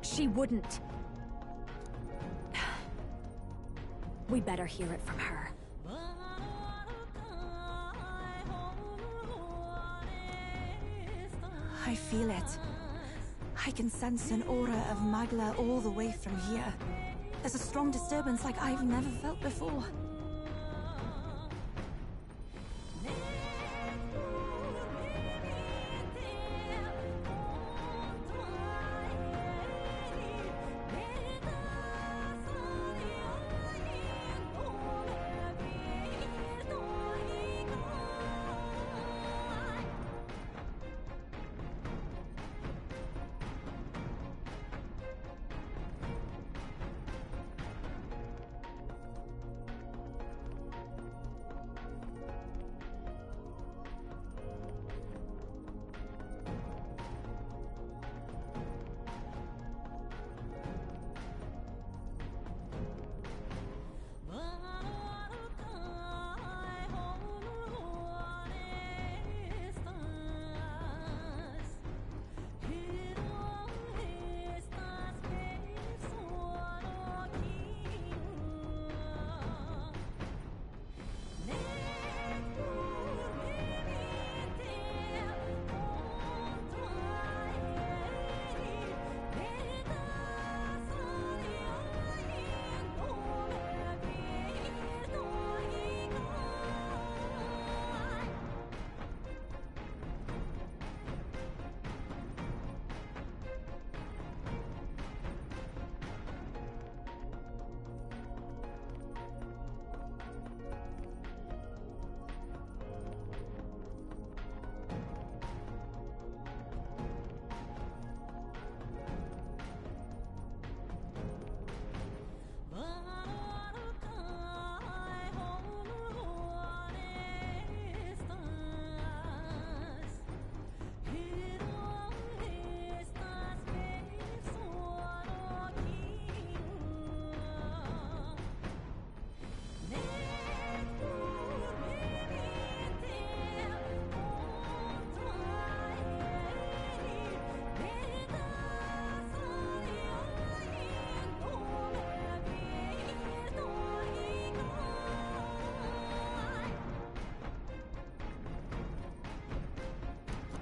She wouldn't. We better hear it from her. I feel it. I can sense an aura of Magla all the way from here. There's a strong disturbance like I've never felt before.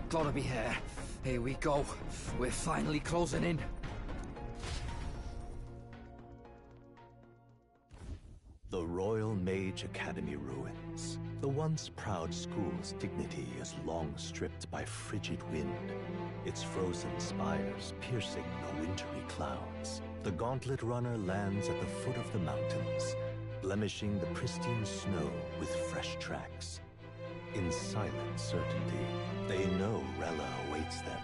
Gotta be here. Here we go. We're finally closing in. The Royal Mage Academy ruins. The once proud school's dignity is long stripped by frigid wind, its frozen spires piercing the wintry clouds. The gauntlet runner lands at the foot of the mountains, blemishing the pristine snow with fresh tracks. In silent certainty, they know Rella awaits them,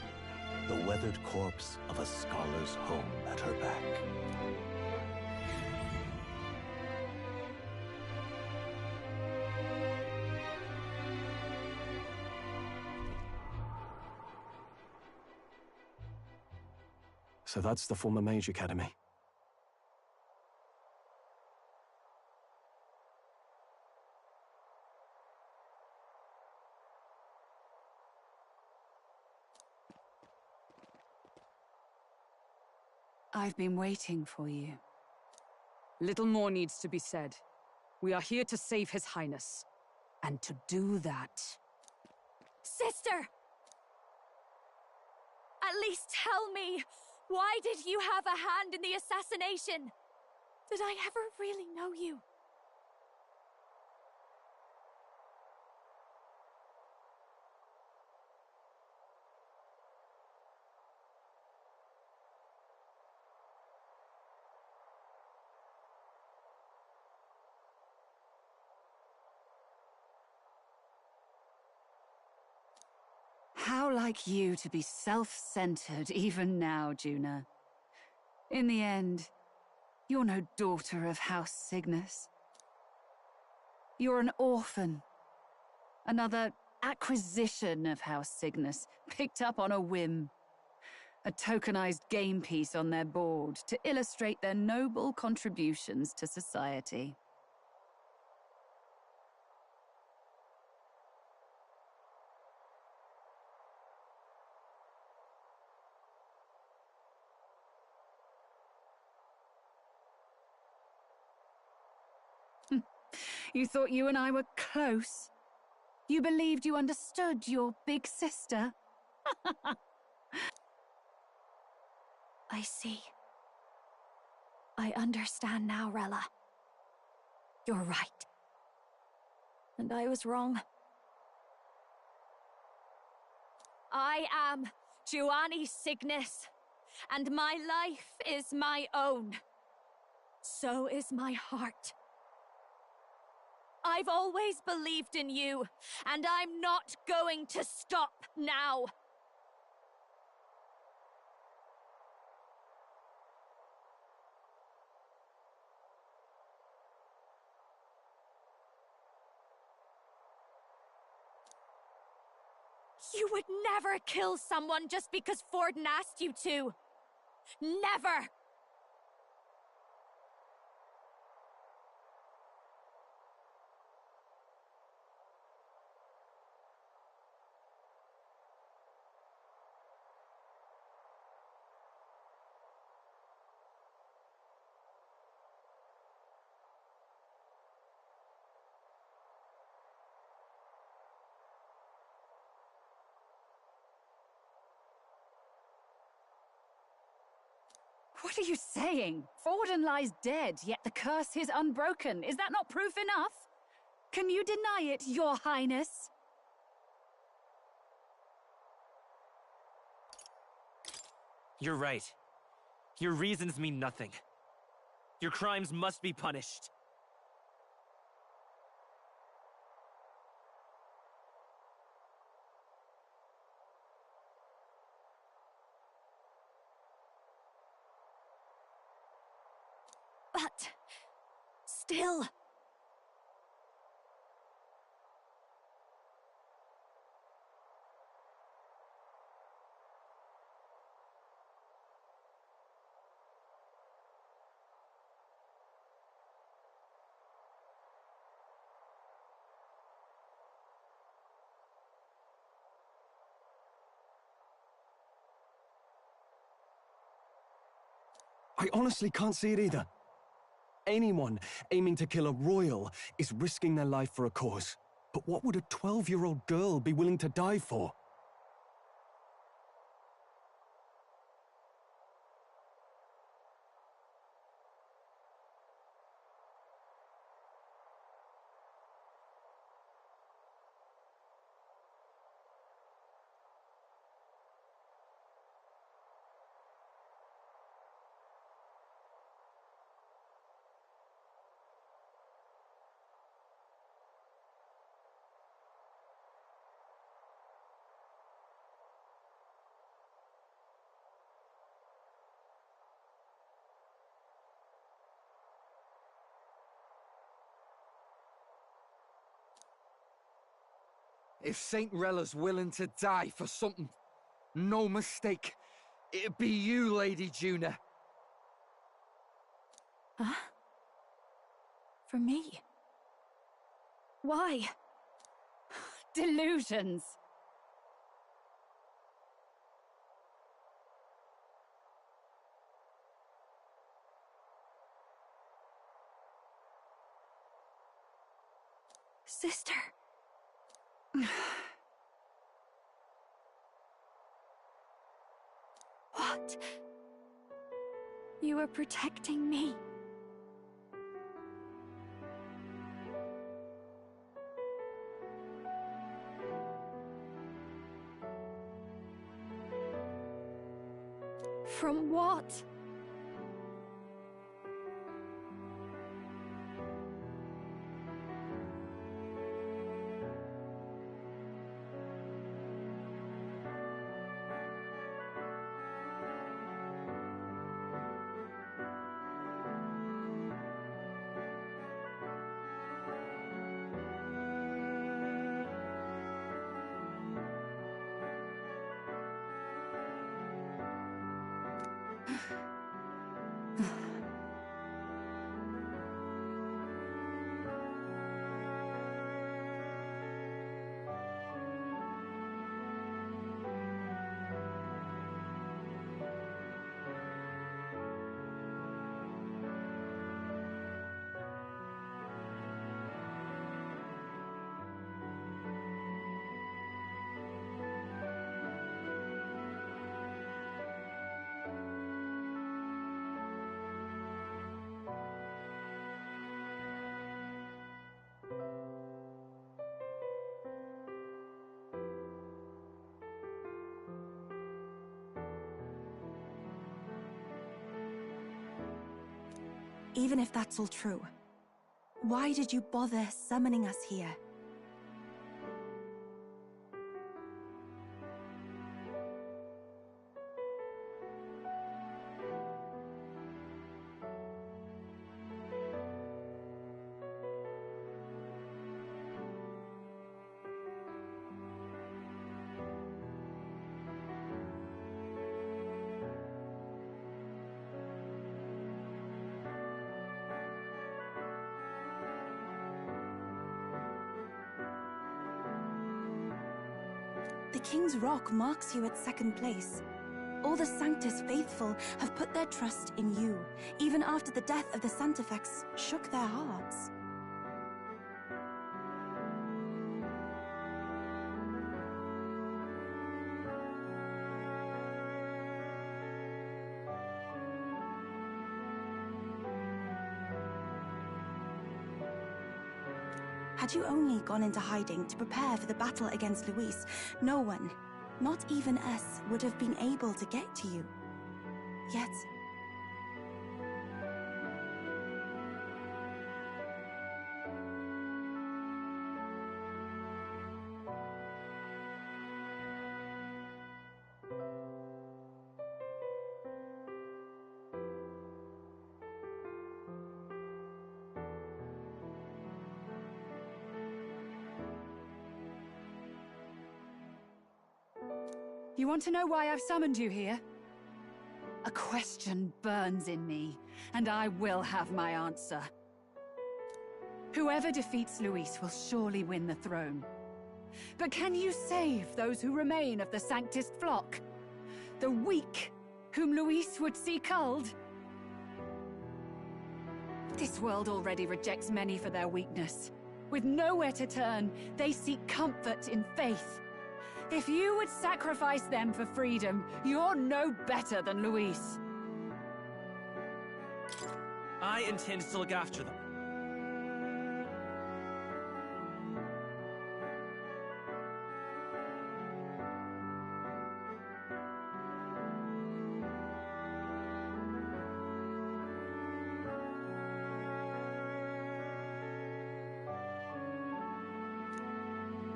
the weathered corpse of a scholar's home at her back. So that's the former Mage Academy. I've been waiting for you. Little more needs to be said. We are here to save His Highness. And to do that... Sister! At least tell me, why did you have a hand in the assassination? Did I ever really know you? How like you to be self-centered even now, Juna. In the end, you're no daughter of House Cygnus. You're an orphan. Another acquisition of House Cygnus, picked up on a whim. A tokenized game piece on their board to illustrate their noble contributions to society. You thought you and I were close? You believed you understood your big sister? I see. I understand now, Rella. You're right. And I was wrong. I am Giovanni Cygnus, and my life is my own. So is my heart. I've always believed in you, and I'm not going to stop now. You would never kill someone just because Forden asked you to. Never! What are you saying? Forden lies dead, yet the curse is unbroken. Is that not proof enough? Can you deny it, Your Highness? You're right. Your reasons mean nothing. Your crimes must be punished. But... still... I honestly can't see it either. Anyone aiming to kill a royal is risking their life for a cause. But what would a 12-year-old girl be willing to die for? If Saint Rella's willing to die for something, no mistake, it'd be you, Lady Juna. Huh? For me? Why? Delusions. Sister. What? You are protecting me. From what? Even if that's all true, why did you bother summoning us here? The King's Rock marks you at second place. All the Sanctus faithful have put their trust in you, even after the death of the Santifex shook their hearts. Had you only gone into hiding to prepare for the battle against Luis, no one, not even us, would have been able to get to you. Yet... You want to know why I've summoned you here? A question burns in me, and I will have my answer. Whoever defeats Luis will surely win the throne. But can you save those who remain of the Sanctist flock? The weak, whom Luis would see culled? This world already rejects many for their weakness. With nowhere to turn, they seek comfort in faith. If you would sacrifice them for freedom, you're no better than Luis. I intend to look after them.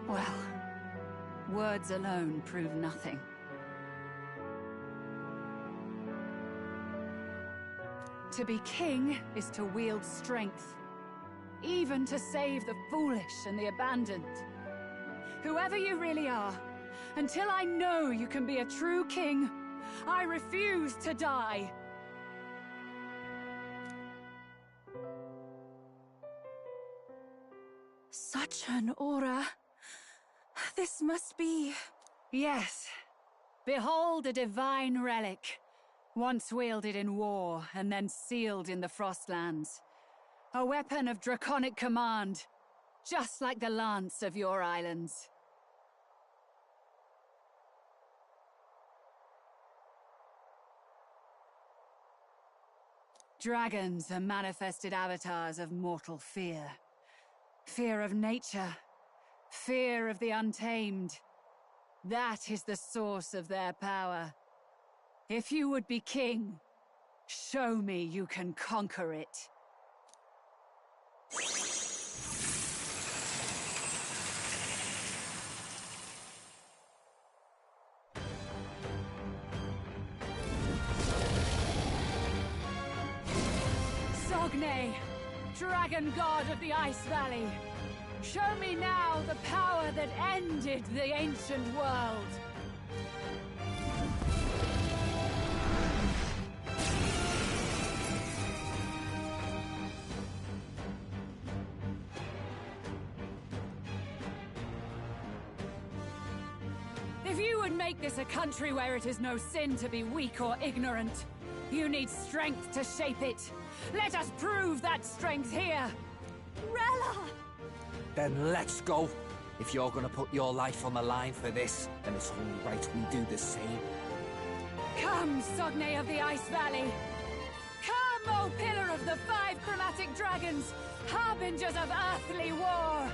Well, words alone prove nothing. To be king is to wield strength, even to save the foolish and the abandoned. Whoever you really are, until I know you can be a true king, I refuse to die. Such an aura. This must be... Yes. Behold a divine relic. Once wielded in war, and then sealed in the Frostlands. A weapon of draconic command, just like the lance of your islands. Dragons are manifested avatars of mortal fear. Fear of nature. Fear of the untamed. That is the source of their power. If you would be king, show me you can conquer it. Sogne, dragon god of the Ice Valley. Show me now the power that ended the ancient world. If you would make this a country where it is no sin to be weak or ignorant, you need strength to shape it. Let us prove that strength here. Rella! Then let's go. If you're gonna put your life on the line for this, then it's only right we do the same. Come, Sogne of the Ice Valley. Come, O pillar of the 5 chromatic dragons, harbingers of earthly war.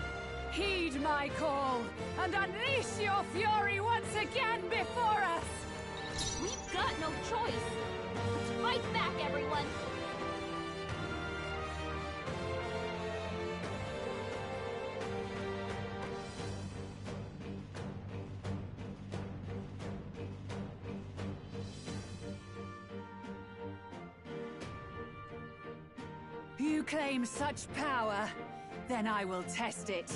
Heed my call, and unleash your fury once again before us! We've got no choice! Let's fight back, everyone! You claim such power, then I will test it.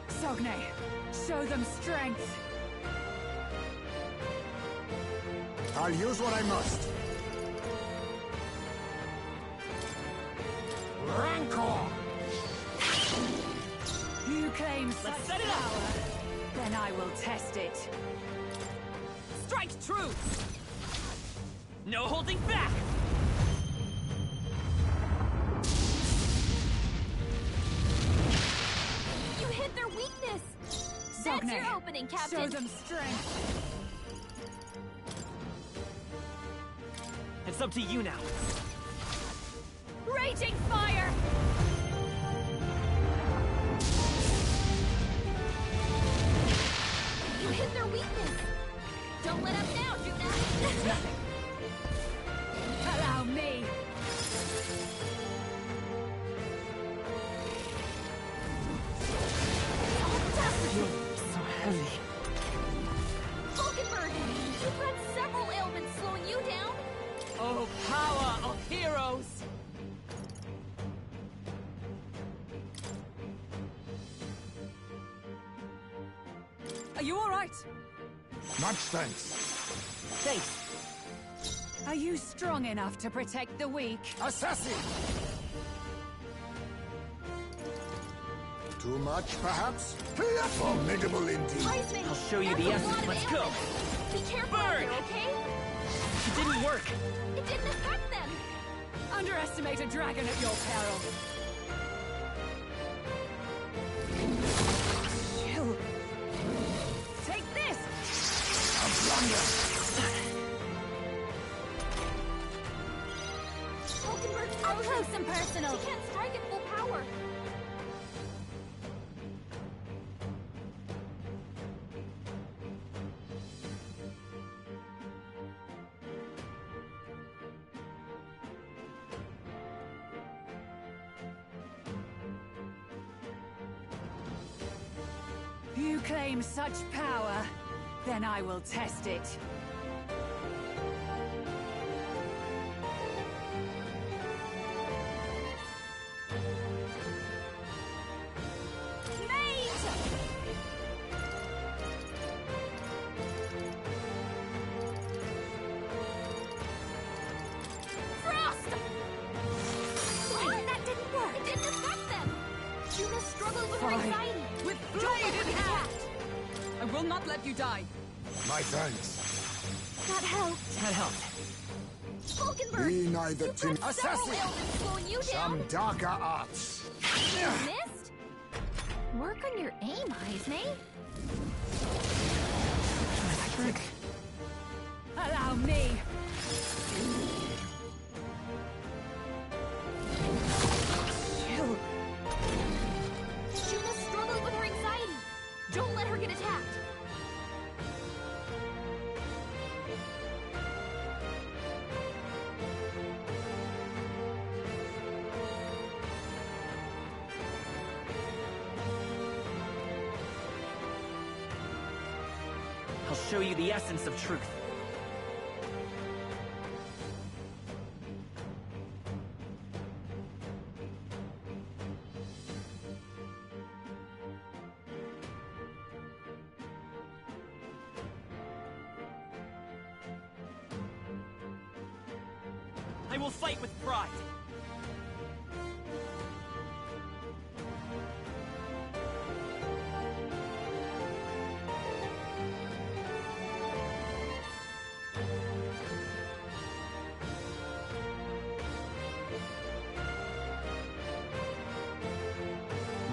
Sogne, show them strength. I'll use what I must. Rancor! You claim such set it power, then I will test it. Strike true! No holding back! You hit their weakness! That's your opening, Captain! Show them strength. It's up to you now. Raging fire! You hit their weakness! Don't let up now, Juna! Nothing. Allow me! So heavy. Falkenberg! You've had several ailments slowing you down! Oh, power of heroes! Are you all right? Much thanks. Thanks. Are you strong enough to protect the weak? Assassin! Too much, perhaps? Formidable indeed. Heisman, I'll show you the that's a essence. lot of Let's go. ailments. Be careful out Burn! there, okay? It didn't work. It didn't affect them! Underestimate a dragon at your peril. Chill. Take this! A blunder! Falkenberg's Up close and personal. She can't strike at full power. You claim such power, then I will test it. You die. My thanks. That helped. That helped. Falkenberg, Be neither you've tin got several ailments slowing you down. Some darker arts. You missed? Work on your aim, Hypar. Allow me. Chill. Juna's struggling with her anxiety. Don't let her get attacked. I'll show you the essence of truth. I will fight with pride.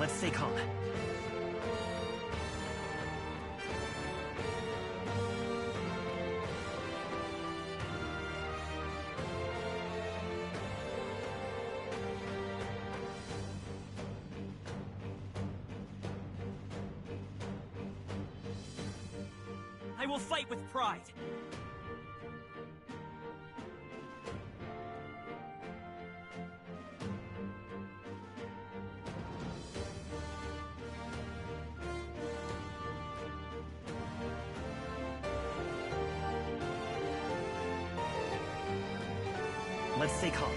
Let's stay calm. I will fight with pride. Let's stay calm.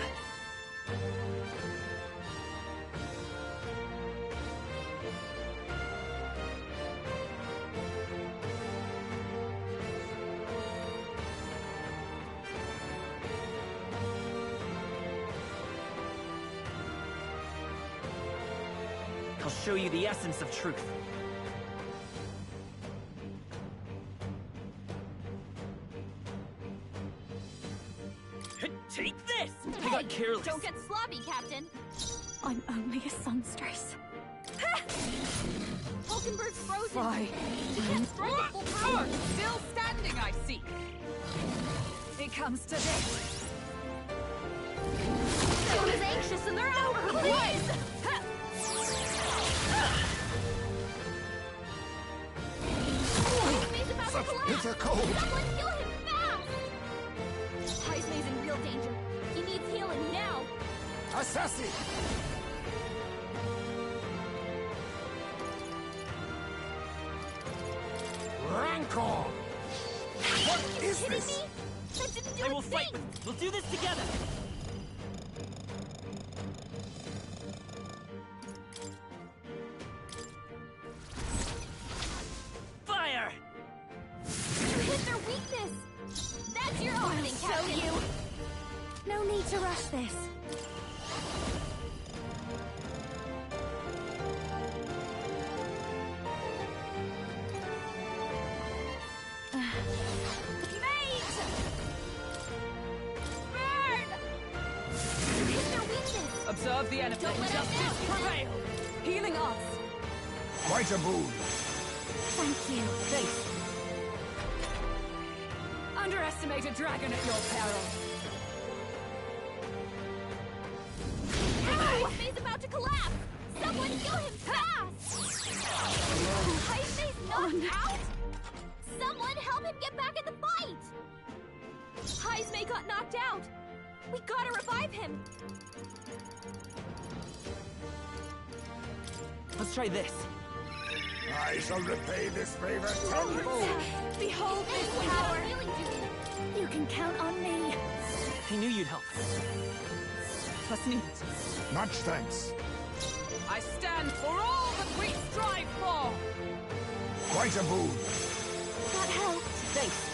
I'll show you the essence of truth. Take this! I got careless. Don't get sloppy, Captain. I'm only a songstress. Falkenberg's frozen. Fly. He can't strike at full power. Still standing, I see. It comes to this. Everyone is anxious and they're over her. Please! Hypmar's about to collapse. Bitter cold. Someone kill him fast! Hypmar's in real danger. He needs healing now. Assassin! Rancor! What is Kidding this? me? That didn't do I will a fight thing. with... We'll do this together! Fire! You hit their weakness. That's your opening, Captain. Show you. No need to rush this. Mate! Burn! You hit their weakness. Observe the enemy. Don't let us Justice down. prevail. Healing arts. Quite a boon. Thank you. Thanks. Underestimate a dragon at your peril. Hypmar's about to collapse. Someone kill him fast. Hypmar's knocked out. Someone help him get back in the fight. Hypmar got knocked out. We gotta revive him. Let's try this. I shall repay this favor tenfold. Behold this power. You can count on me. I knew you'd help. Trust me. Much thanks. I stand for all that we strive for. Quite a boon. That helped. Thanks.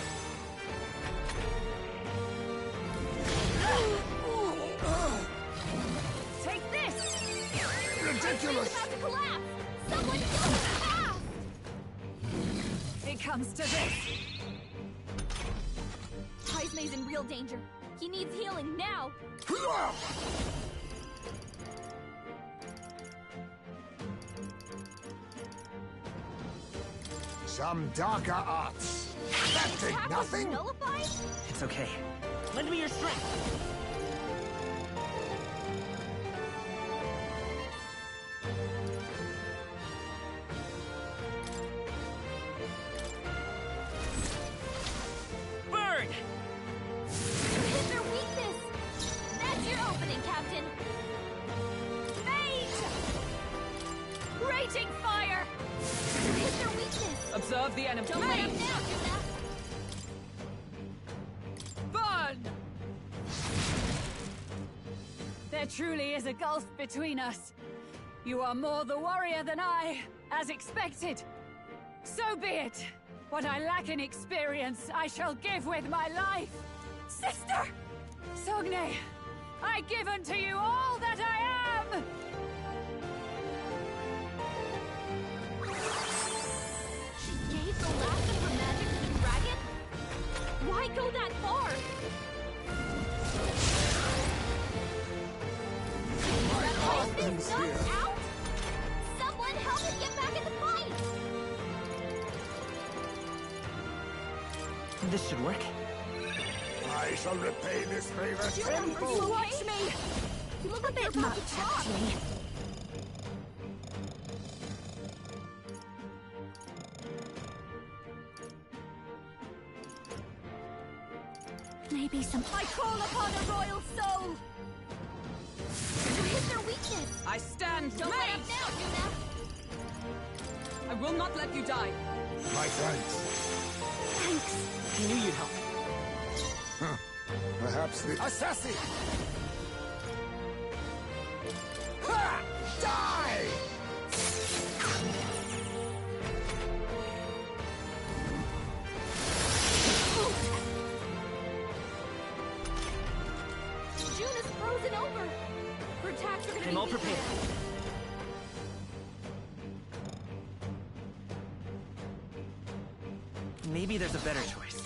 Take this! Ridiculous! About to collapse! Someone do it fast! It comes to this. Hyphar's in real danger. He needs healing now. Some darker arts. That did nothing. Nullified? It's okay. Lend me your strength. Burn! Hit their weakness. That's your opening, Captain. Mage! Raging fire! Hit their weakness. Observe the enemy. Don't let him down, Juna. Burn! There truly is a gulf between us. You are more the warrior than I, as expected. So be it. What I lack in experience, I shall give with my life. Sister! Sogne, I give unto you all that I am! She gave the last of her magic to the dragon? Why go that far? Is knocked out? Someone help him get back in the fight! This should work. I shall repay this favor tenfold. Watch me! You look a bit much, actually. Maybe some... I call upon a royal soul! Hit their weakness! I stand Don't let up made. now, Juna! I will not let you die. My thanks. Thanks. I knew you'd help. Huh. Perhaps the... Assassin! Ha! Die! Juna's frozen over! Her attacks are gonna be I'm all weaker. prepared. Maybe there's a better choice.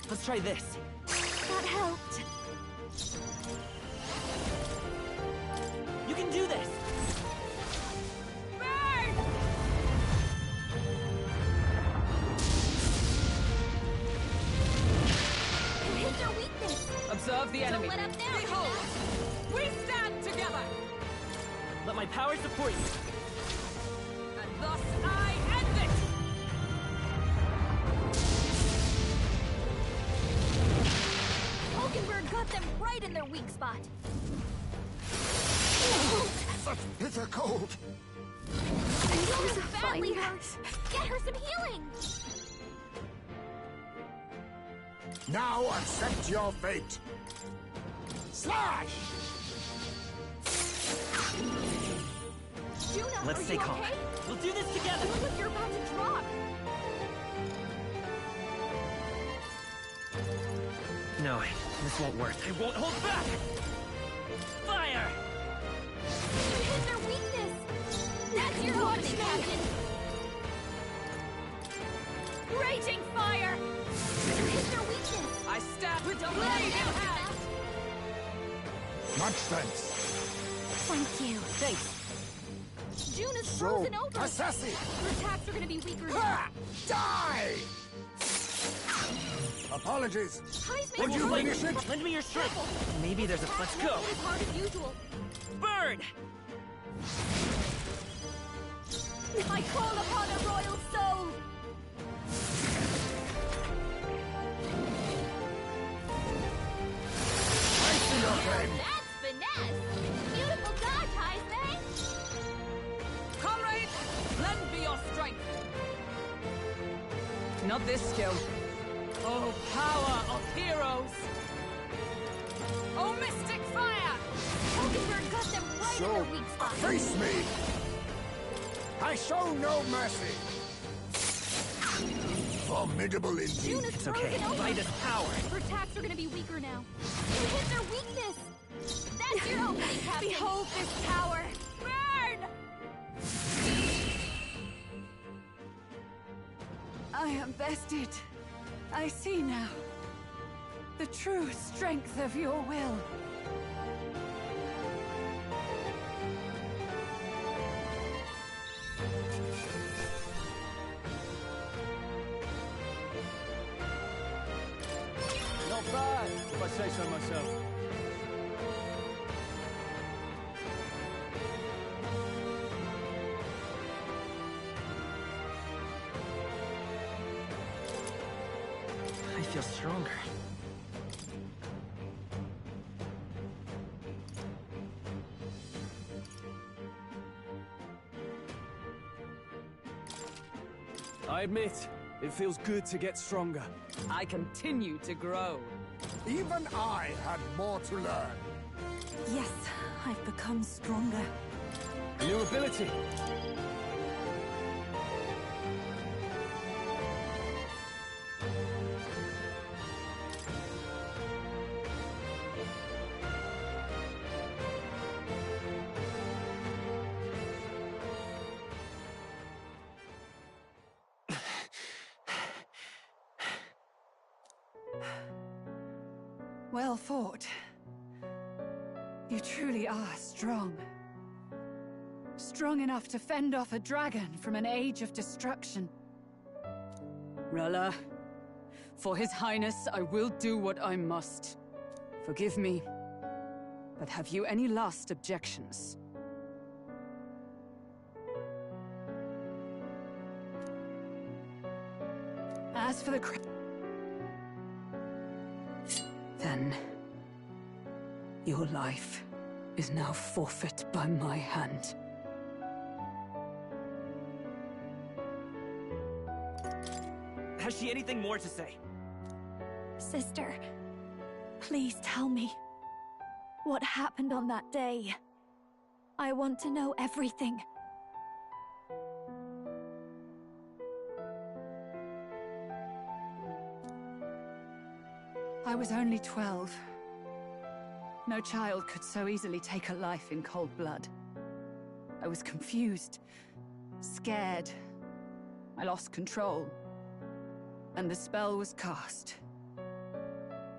Let's try this. That helped. You can do this! Burn! Hit their weakness! Observe the enemy. Don't let up now, Behold! Juna. We stand together! Let my power support you. And thus I end it! Oakenberg got them right in their weak spot. Such bitter cold. Juna's badly hurt. Get her some healing. Now accept your fate. Slash! Juna, Let's are stay you calm. okay? We'll do this together. You look like you're about to drop. No, this won't work. I won't hold back! Fire! You hit their weakness. That's your opening, Captain. Raging fire. You hit their weakness. I stand with the Don't blade let in them down, hand! Much thanks. Thank you. Thanks. Juna's So, frozen over. assassin! Her attacks are gonna be weaker now. Ha! Die! Apologies. Hypar Would you Lend finish it? Lend me your strength. Maybe there's a... Let's go. As hard as usual. Burn! I call upon a royal soul. Not this skill. Oh, power of heroes! Oh, mystic fire! Ogenberg got them right in their weak spot. Face me! I show no mercy! Formidable indeed. It's okay. Light is power. Her attacks are gonna be weaker now. You hit their weakness! That's your opening, Captain! Behold this power! Burn! I am bested. I see now. The true strength of your will. Not bad, if I say so myself. I feel stronger. I admit, it feels good to get stronger. I continue to grow. Even I had more to learn. Yes, I've become stronger. A new ability. Well fought. You truly are strong. Strong enough to fend off a dragon from an age of destruction. Rella, for His Highness, I will do what I must. Forgive me, but have you any last objections? As for the Then, your life is now forfeit by my hand. Has she anything more to say? Sister, please tell me. What happened on that day? I want to know everything. I was only 12. No child could so easily take a life in cold blood. I was confused, scared. I lost control. And the spell was cast.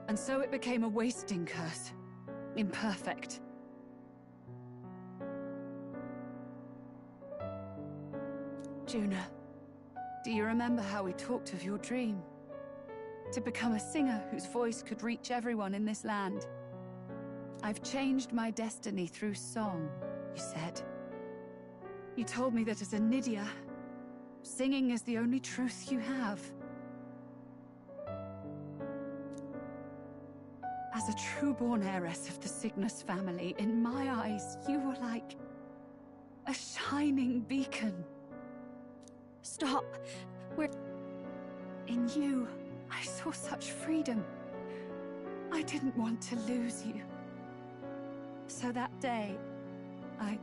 And so it became a wasting curse. Imperfect. Juna, do you remember how we talked of your dream? To become a singer whose voice could reach everyone in this land. I've changed my destiny through song, you said. You told me that as a Nydia, singing is the only truth you have. As a true-born heiress of the Cygnus family, in my eyes, you were like a shining beacon. Stop. In you, I saw such freedom. I didn't want to lose you. So that day, I...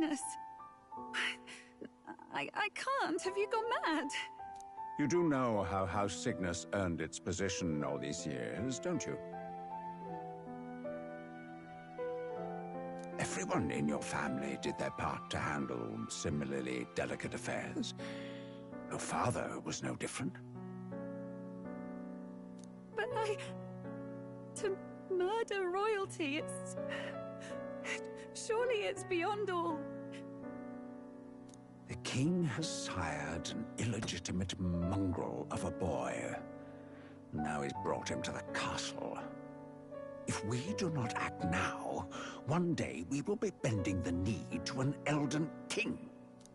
Highness. I can't. Have you gone mad? You do know how House Cygnus earned its position all these years, don't you? Everyone in your family did their part to handle similarly delicate affairs. Your father was no different. But to murder royalty, surely it's beyond all. The king has sired an illegitimate mongrel of a boy. Now he's brought him to the castle. If we do not act now, one day we will be bending the knee to an elden king.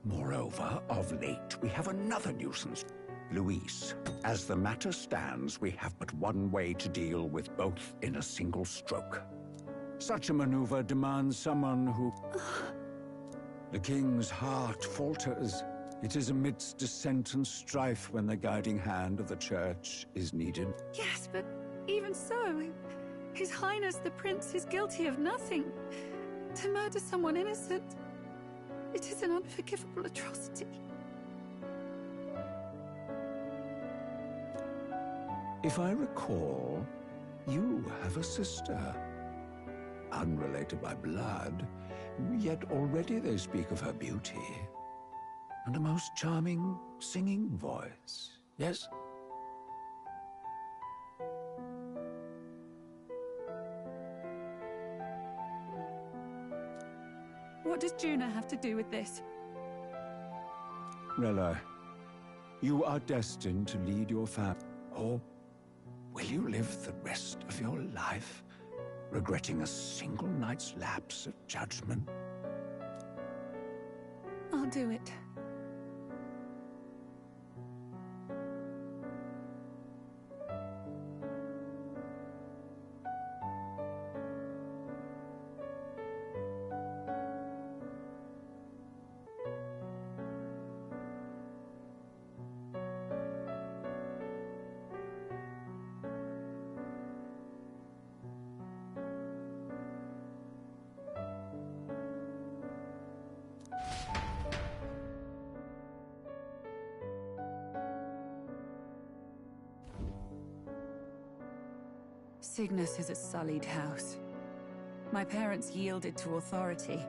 Moreover, of late, we have another nuisance. Luis, as the matter stands, we have but one way to deal with both in a single stroke. Such a maneuver demands someone who... The king's heart falters. It is amidst dissent and strife when the guiding hand of the church is needed. Yes, but even so, His Highness the Prince is guilty of nothing. To murder someone innocent, it is an unforgivable atrocity. If I recall, you have a sister. Unrelated by blood, yet already they speak of her beauty. And a most charming singing voice, yes? What does Juna have to do with this? Rella, you are destined to lead your family. Or will you live the rest of your life regretting a single night's lapse of judgment? I'll do it. Cygnus is a sullied house. My parents yielded to authority,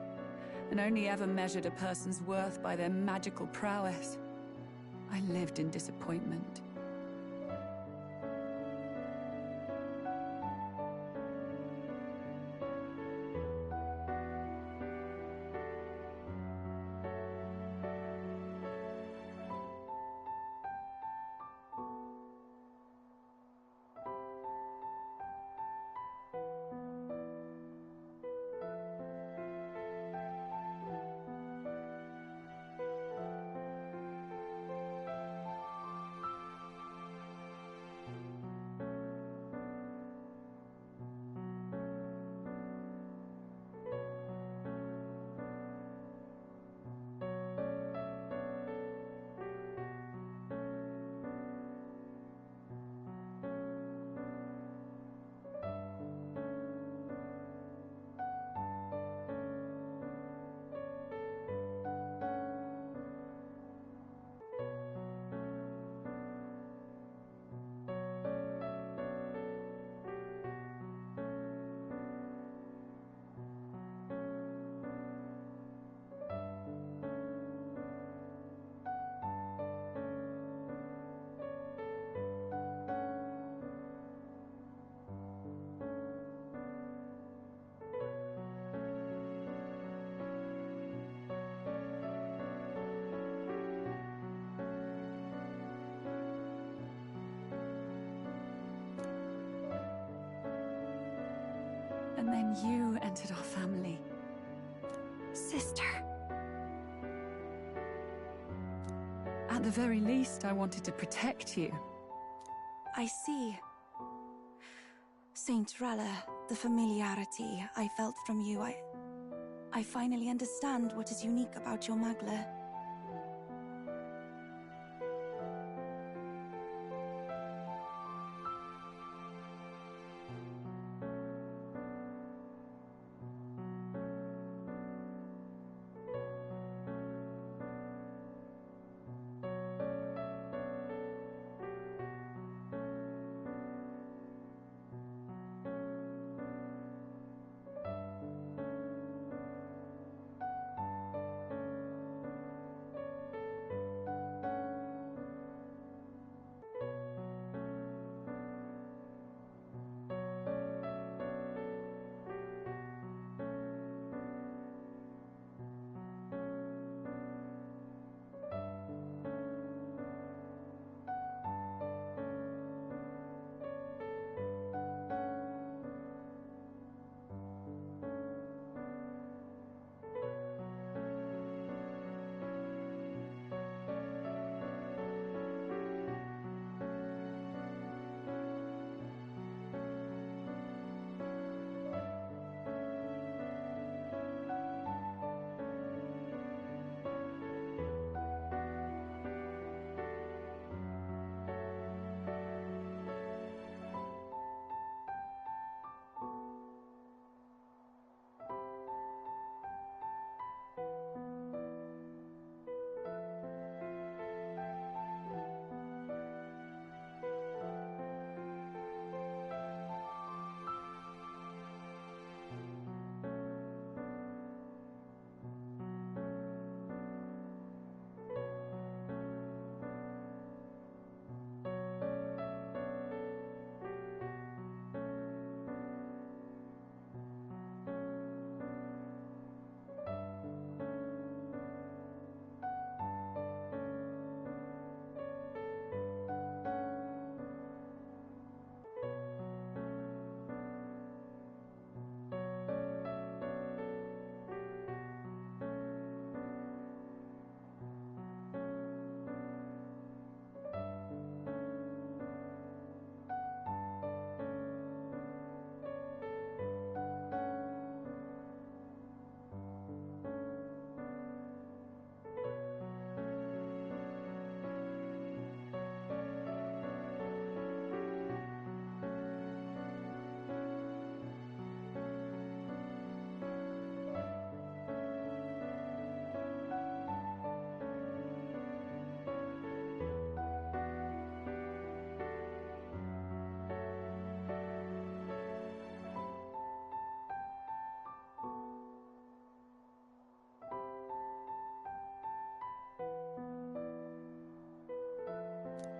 and only ever measured a person's worth by their magical prowess. I lived in disappointment. And then you entered our family. Sister. At the very least, I wanted to protect you. I see. Saint Rella, the familiarity I felt from you, I finally understand what is unique about your Magla.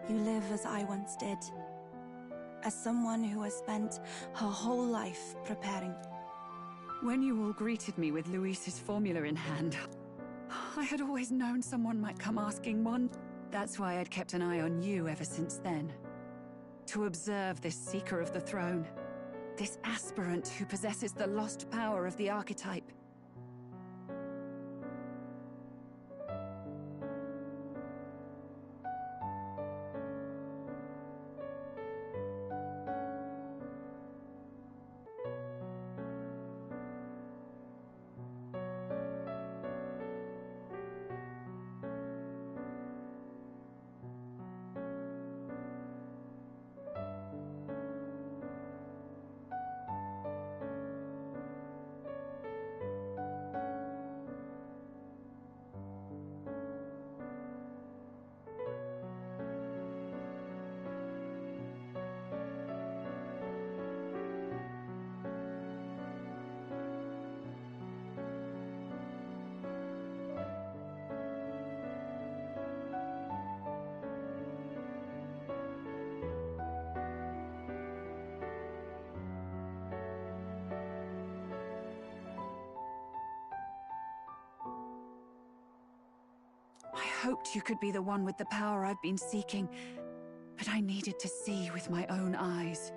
You live as I once did. As someone who has spent her whole life preparing. When you all greeted me with Luis's formula in hand, I had always known someone might come asking one. That's why I'd kept an eye on you ever since then. To observe this seeker of the throne. This aspirant who possesses the lost power of the archetype. I hoped you could be the one with the power I've been seeking, but I needed to see with my own eyes.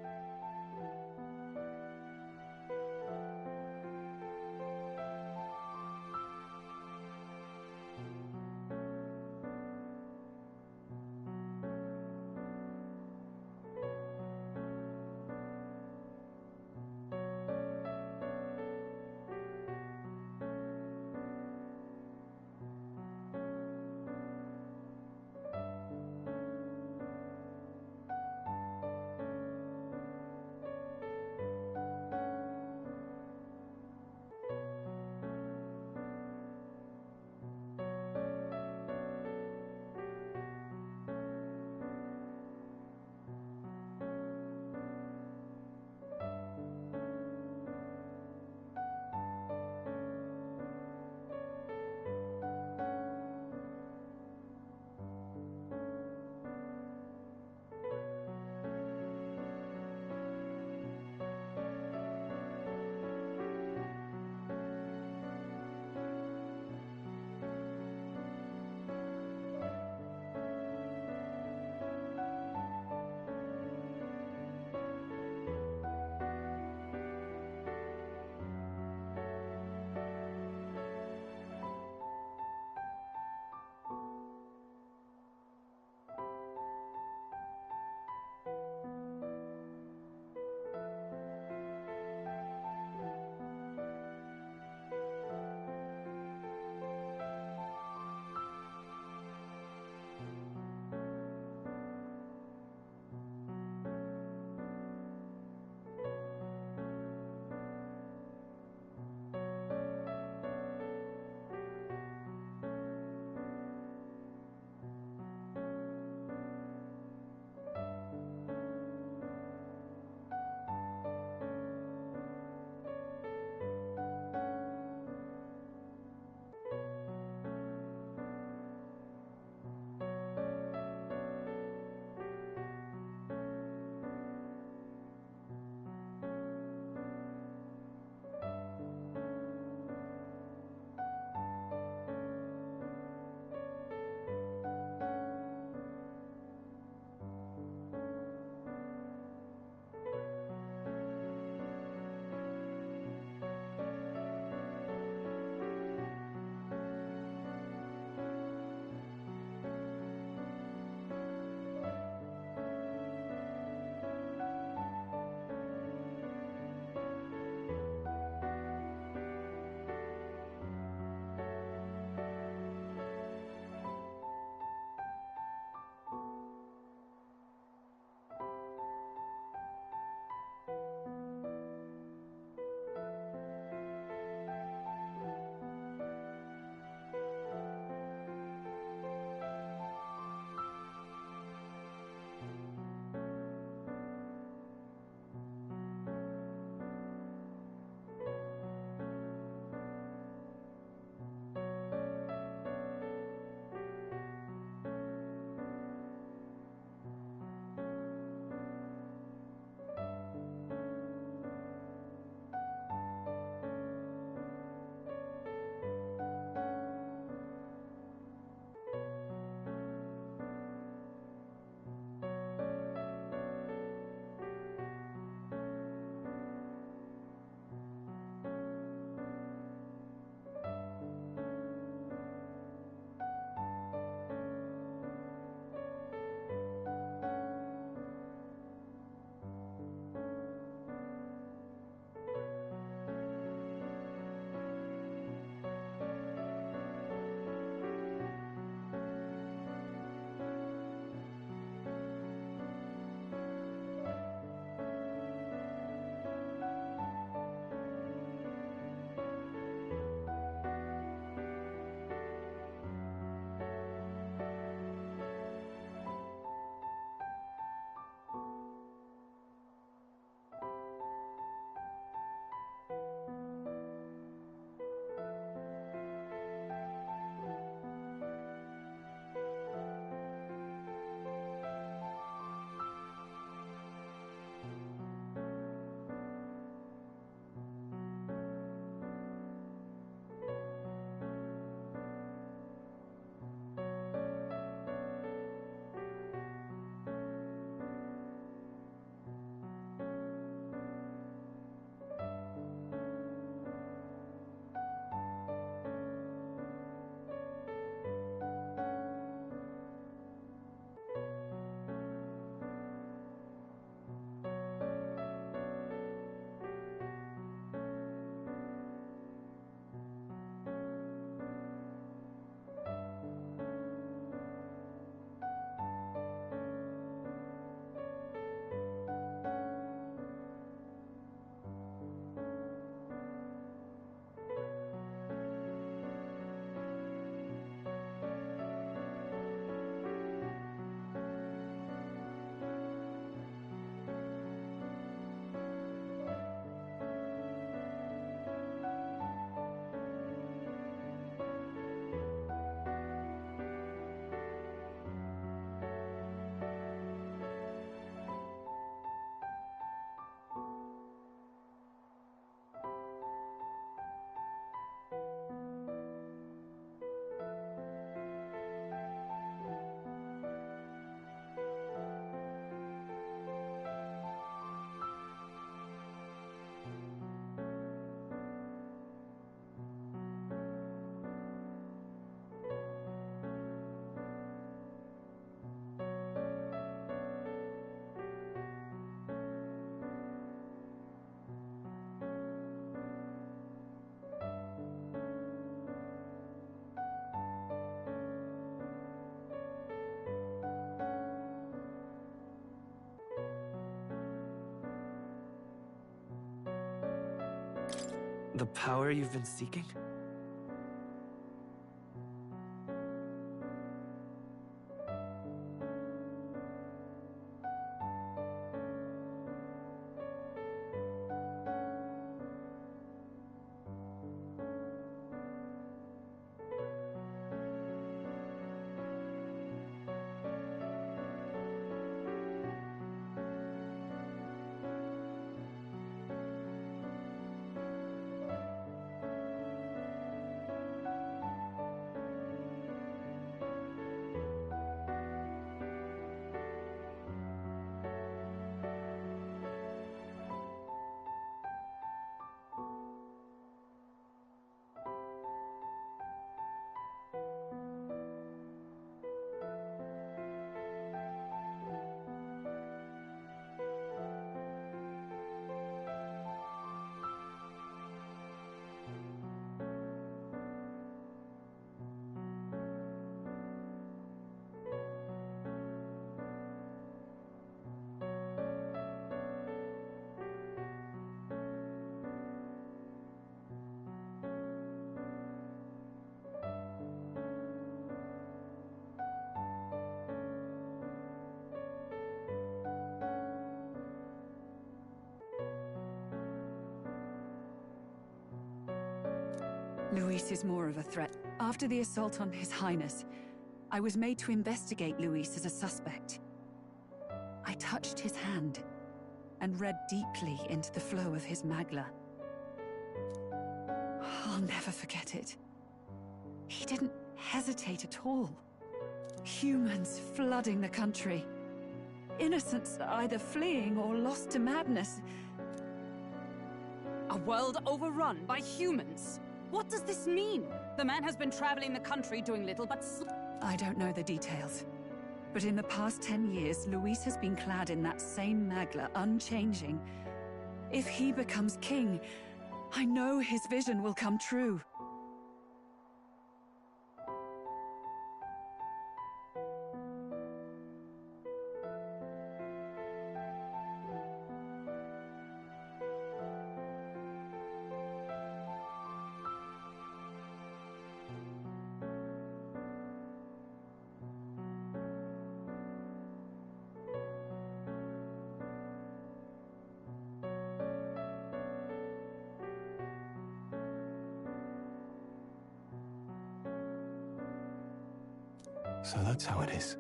The power you've been seeking? Luis is more of a threat. After the assault on His Highness, I was made to investigate Luis as a suspect. I touched his hand and read deeply into the flow of his magla. I'll never forget it. He didn't hesitate at all. Humans flooding the country. Innocents either fleeing or lost to madness. A world overrun by humans? What does this mean? The man has been traveling the country doing little but I don't know the details. But in the past 10 years, Luis has been clad in that same magla, unchanging. If he becomes king, I know his vision will come true. So that's how it is.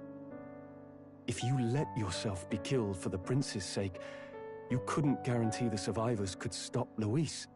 If you let yourself be killed for the prince's sake, you couldn't guarantee the survivors could stop Luis.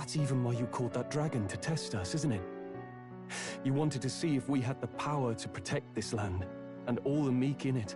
That's even why you called that dragon to test us, isn't it? You wanted to see if we had the power to protect this land, and all the meek in it.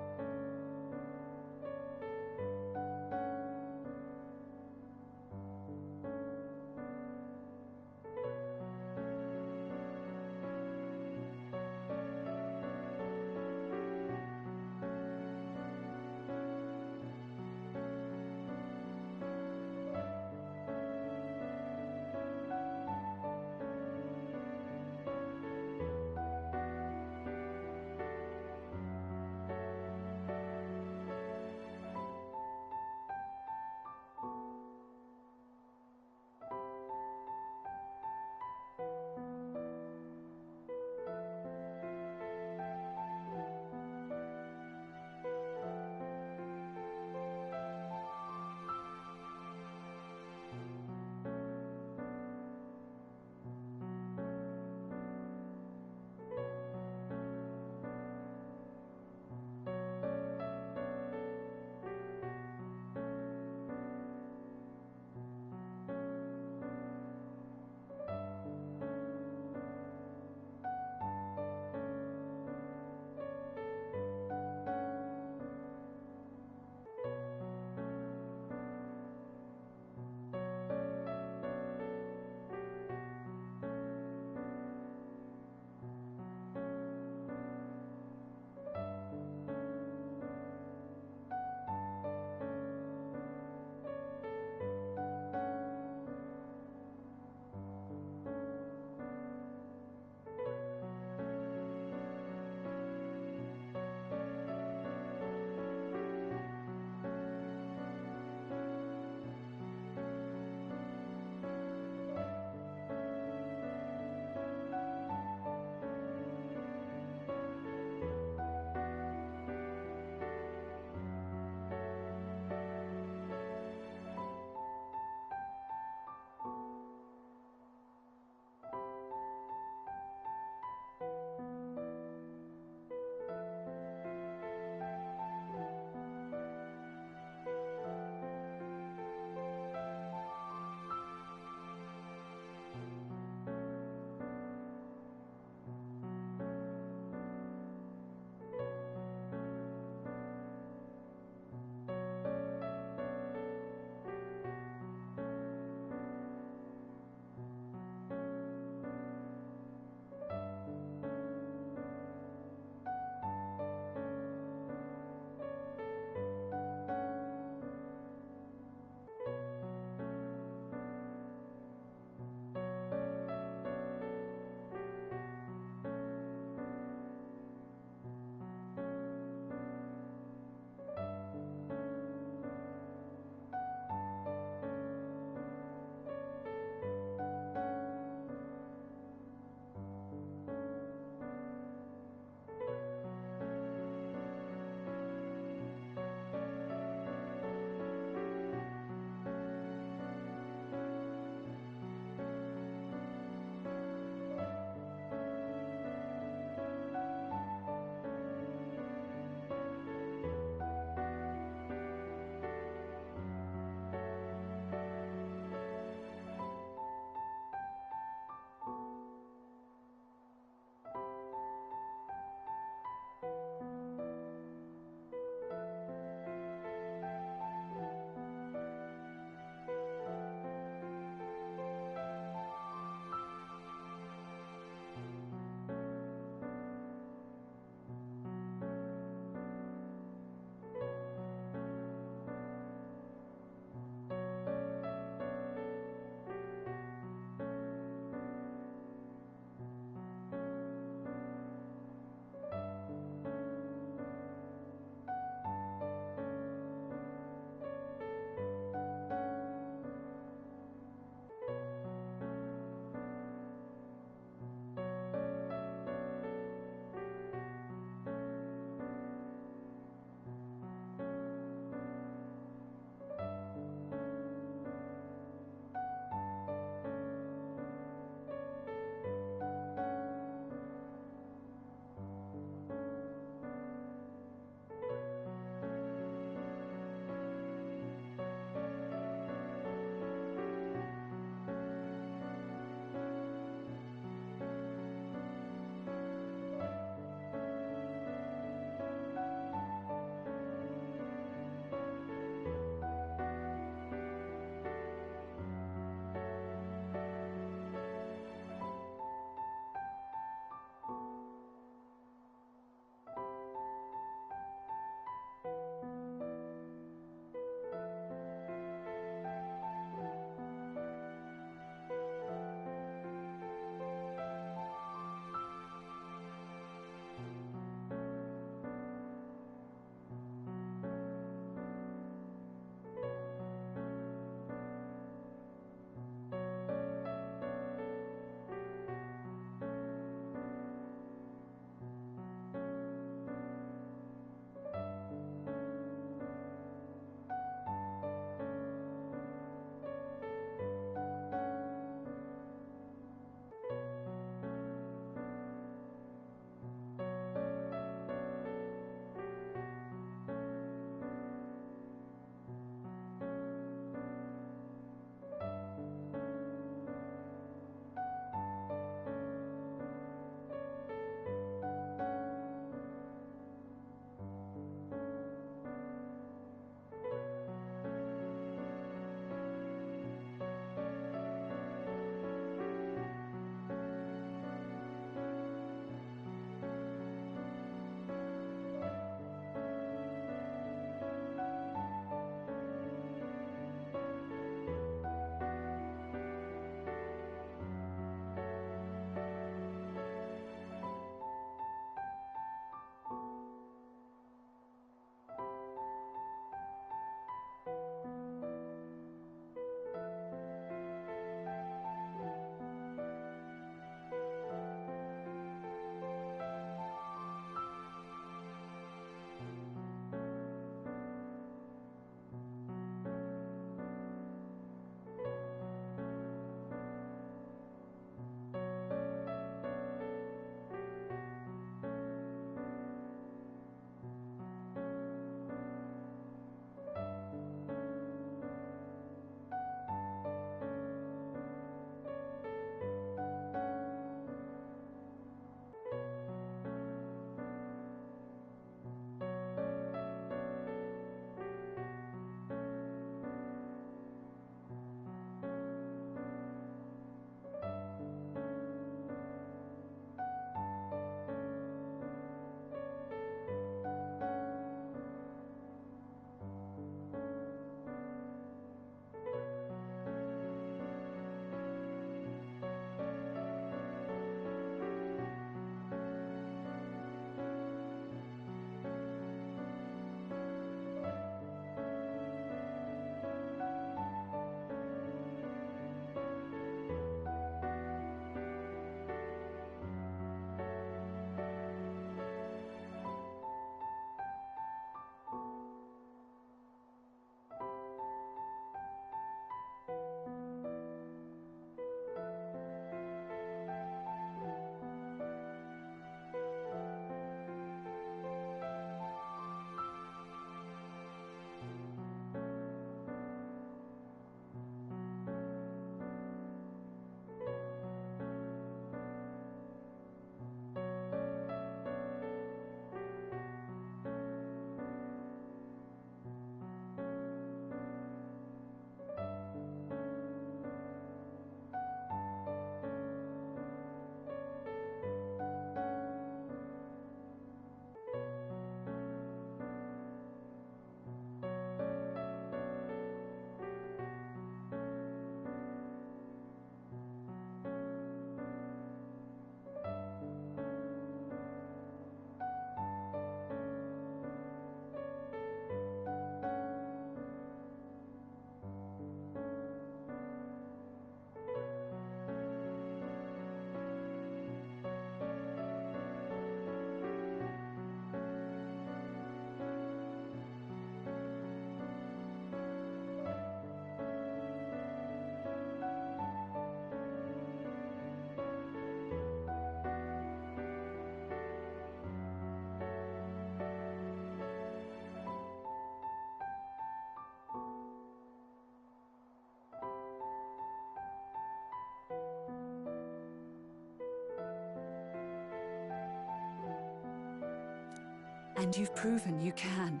And you've proven you can.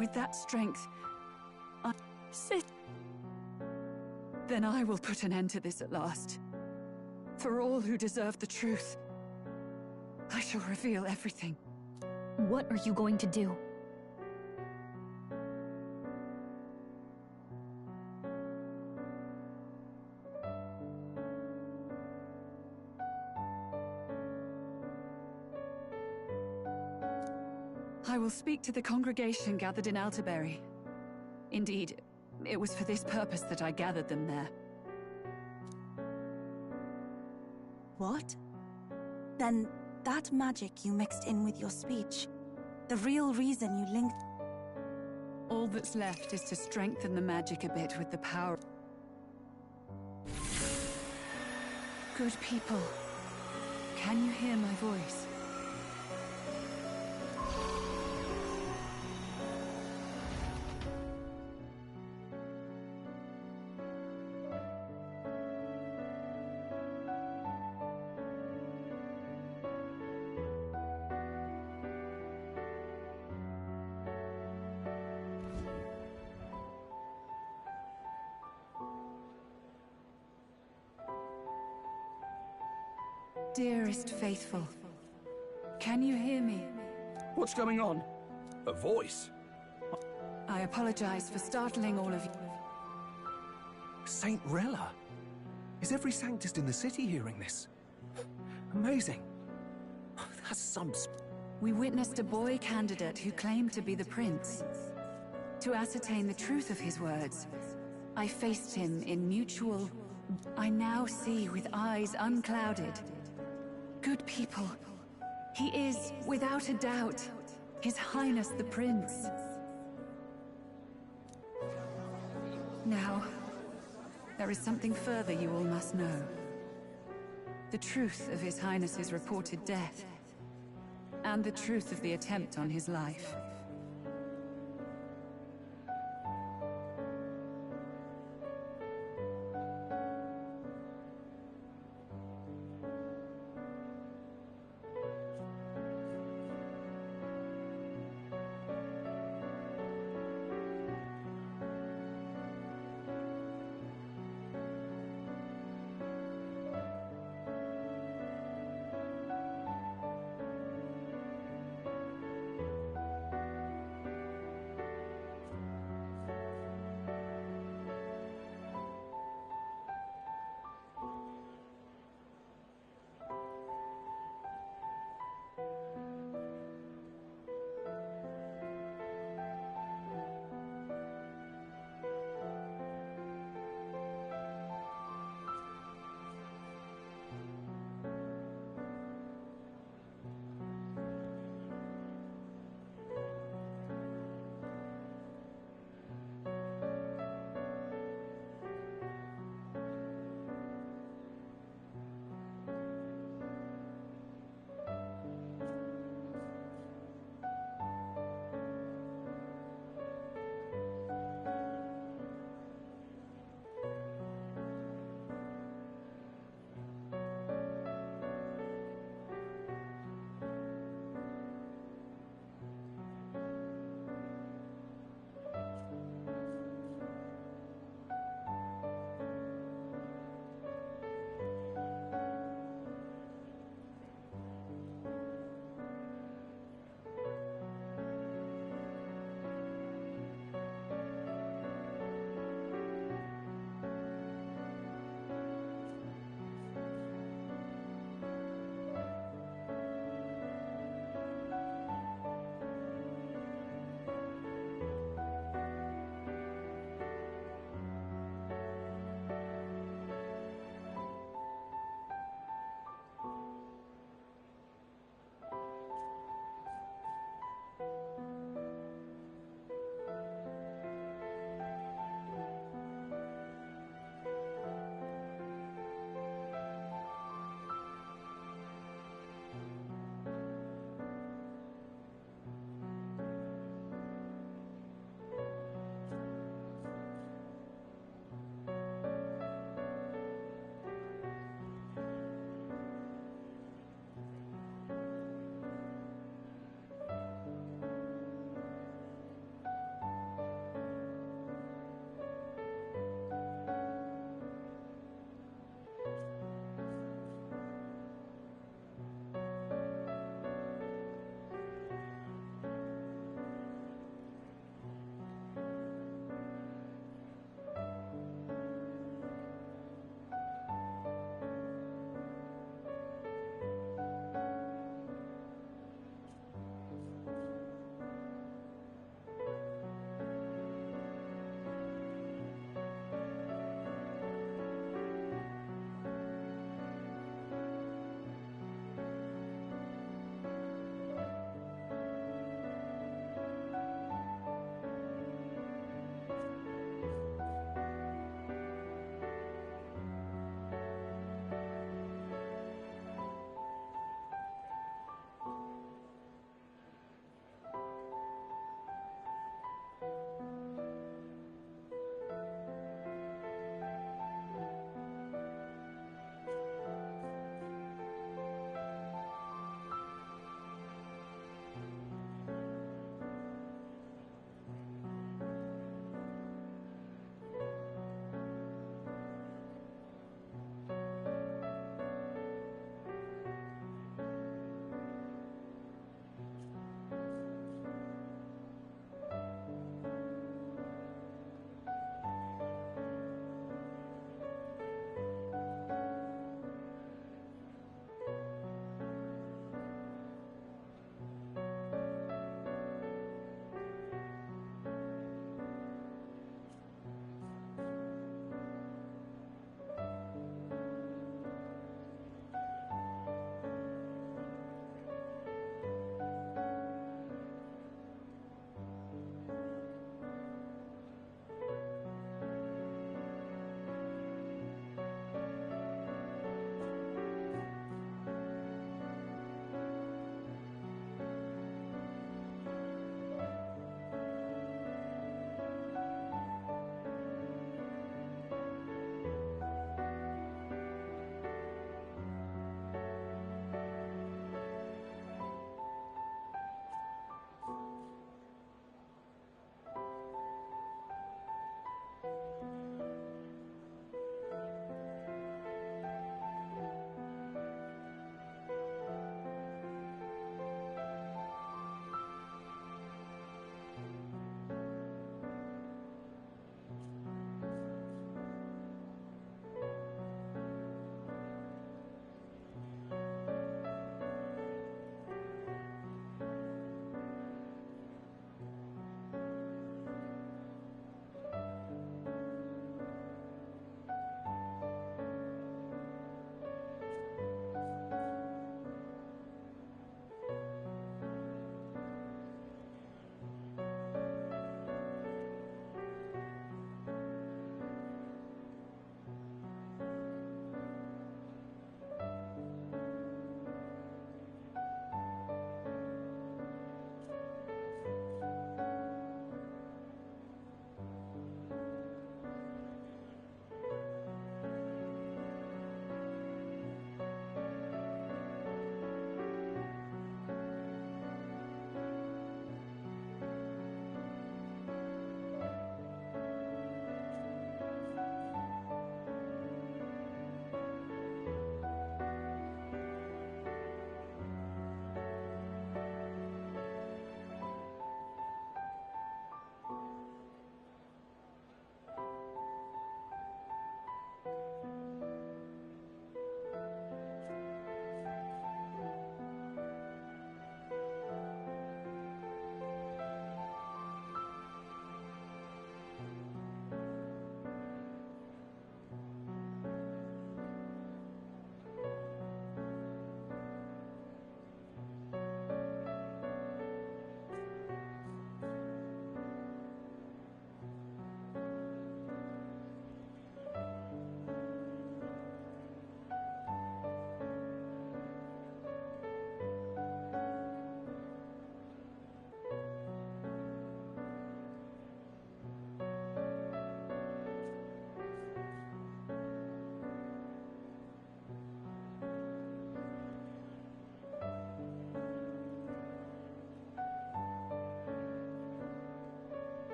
With that strength, sit. Then I will put an end to this at last. For all who deserve the truth, I shall reveal everything. What are you going to do? I will speak to the congregation gathered in Alterbury. Indeed, it was for this purpose that I gathered them there. What? Then that magic you mixed in with your speech, the real reason you linked... All that's left is to strengthen the magic a bit with the power. Good people, can you hear my voice? Dearest faithful, can you hear me? What's going on? A voice? I apologize for startling all of you. Saint Rella? Is every sanctist in the city hearing this? Amazing. That's some... We witnessed a boy candidate who claimed to be the prince. To ascertain the truth of his words, I faced him in mutual... I now see with eyes unclouded. Good people, he is, without a doubt, His Highness the Prince. Now, there is something further you all must know. The truth of His Highness's reported death, and the truth of the attempt on his life.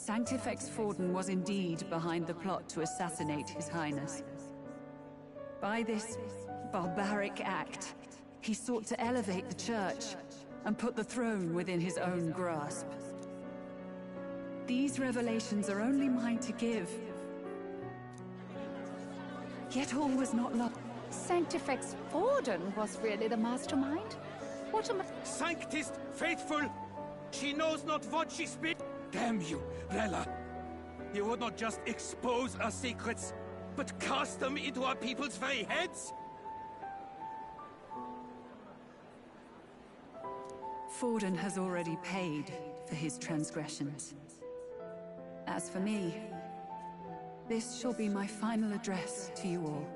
Sanctifex Forden was indeed behind the plot to assassinate His Highness. By this barbaric act, he sought to elevate the Church and put the throne within his own grasp. These revelations are only mine to give. Yet all was not lost. Sanctifex Forden was really the mastermind? What am I... Sanctist, faithful! She knows not what she speaks. Damn you, Rella! You would not just expose our secrets, but cast them into our people's very heads? Forden has already paid for his transgressions. As for me, this shall be my final address to you all.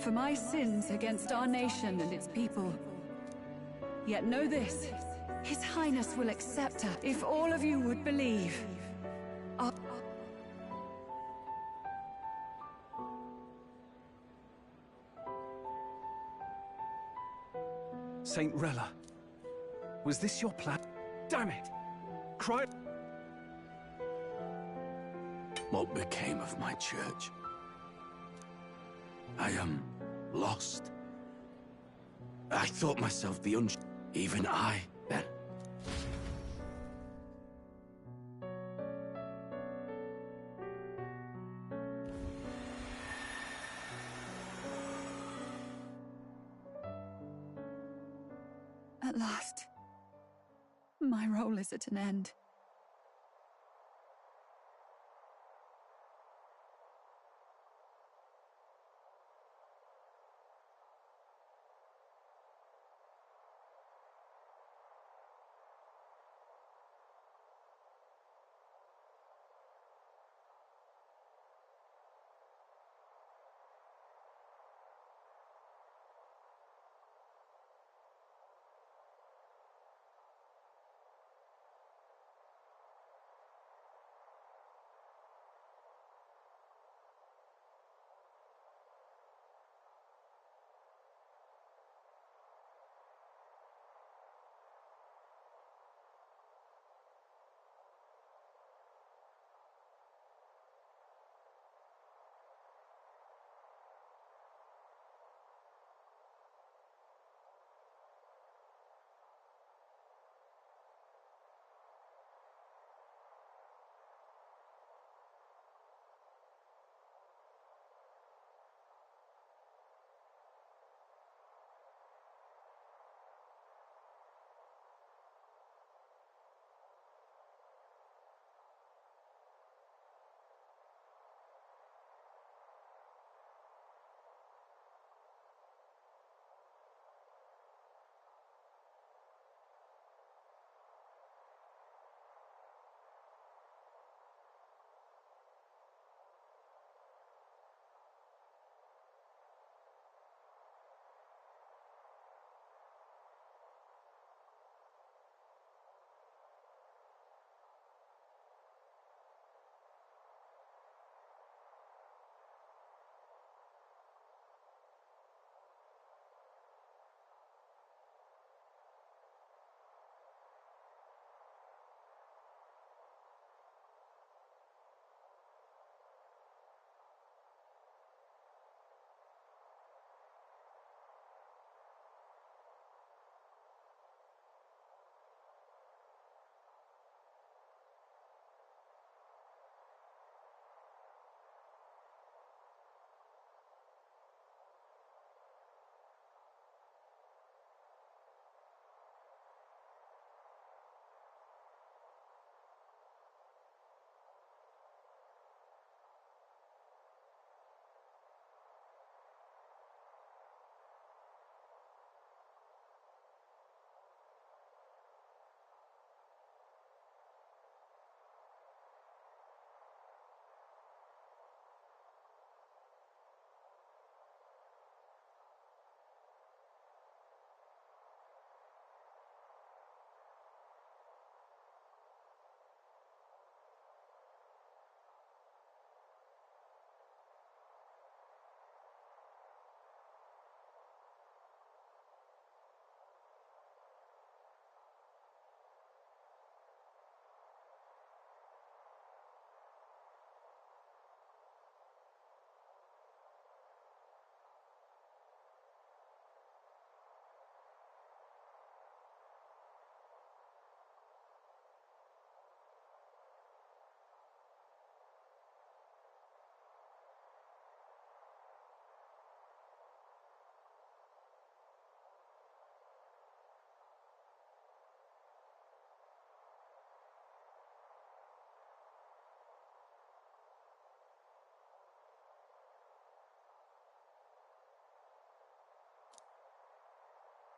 For my sins against our nation and its people. Yet know this, His Highness will accept her if all of you would believe. Saint Rella, was this your plan? Damn it! Cry... What became of my church? I am lost. I thought myself the even I, then. At last, my role is at an end.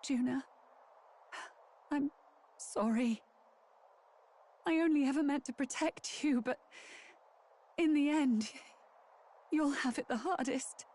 Juna. I'm sorry. I only ever meant to protect you, but in the end, you'll have it the hardest.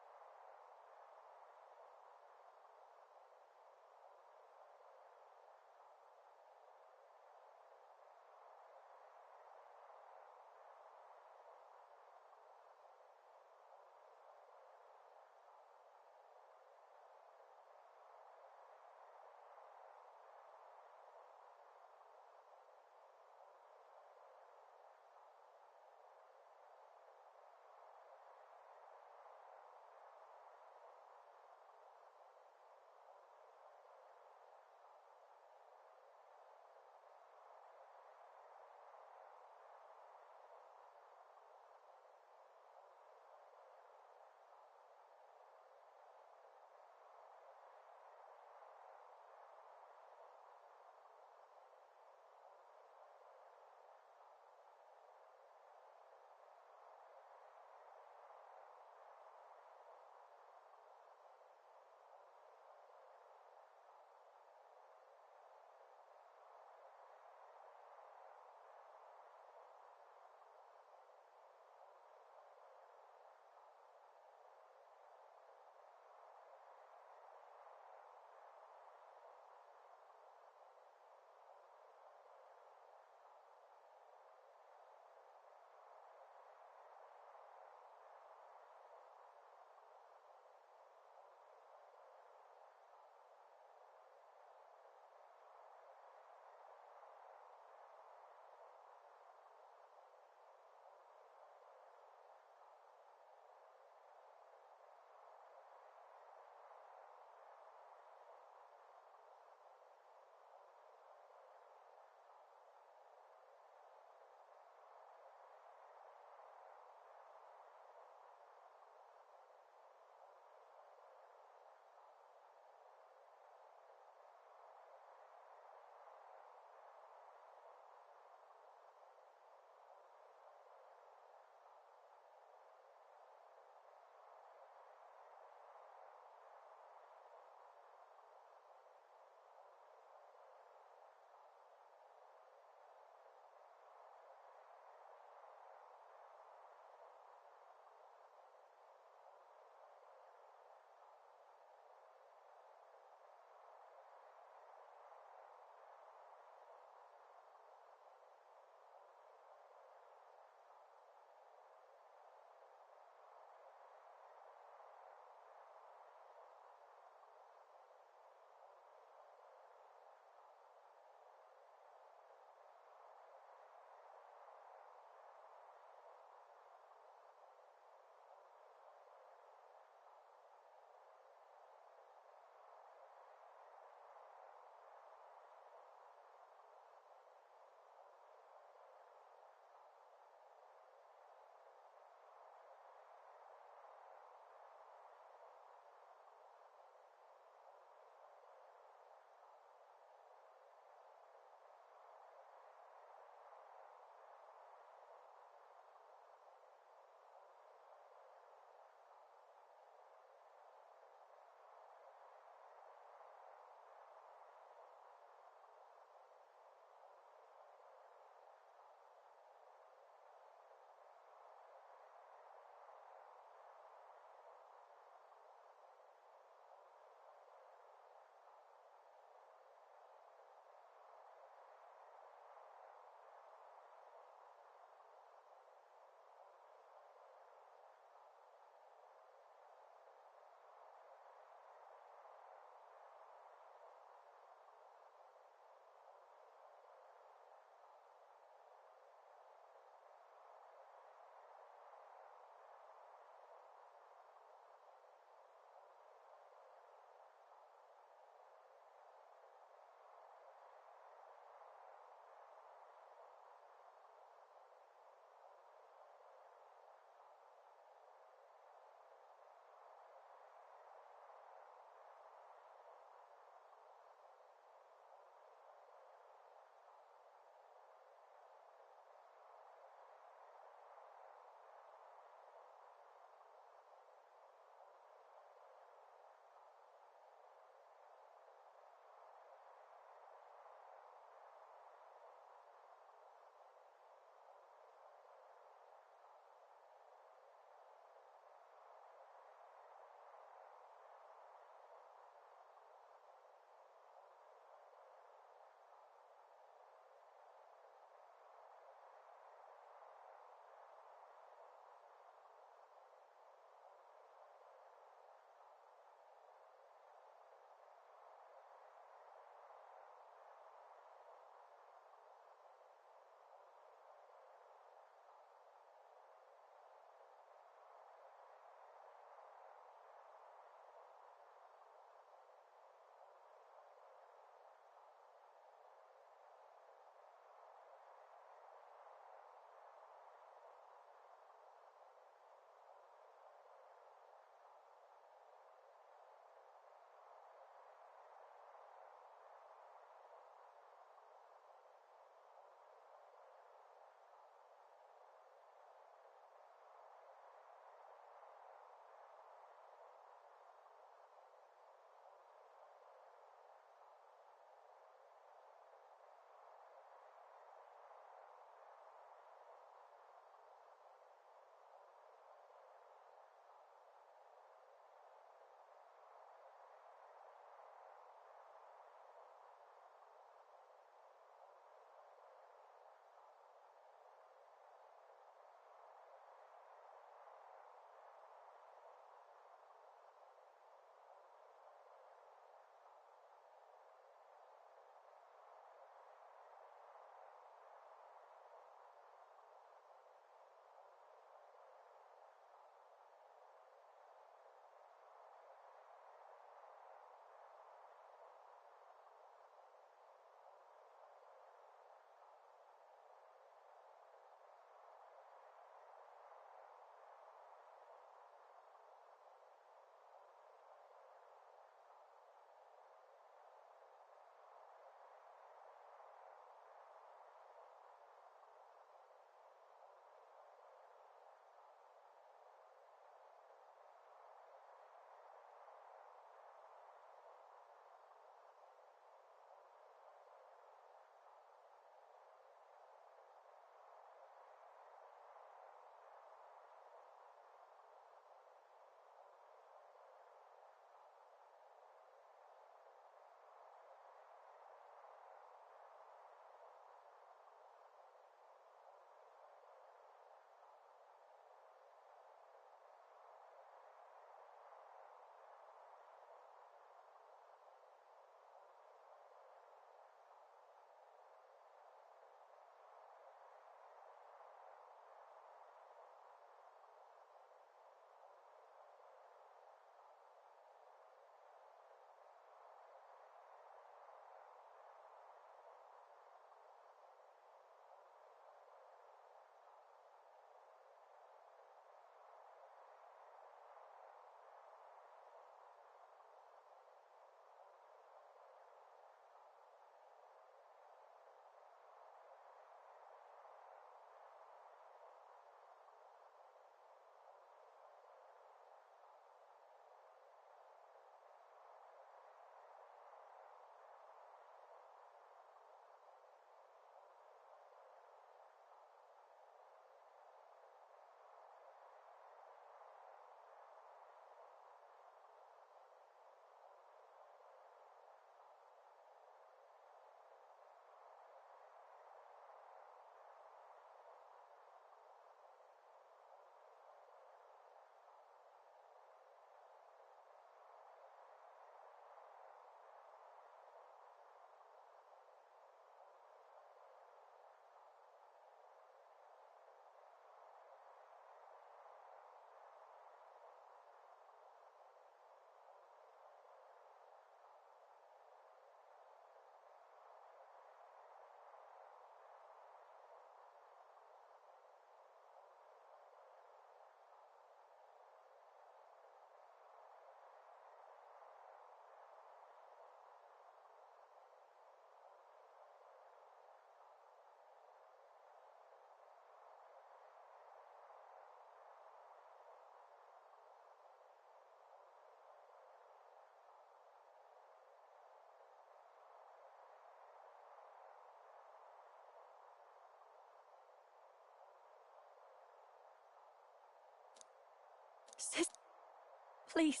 Please.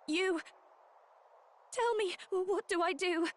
You. Tell me, what do I do?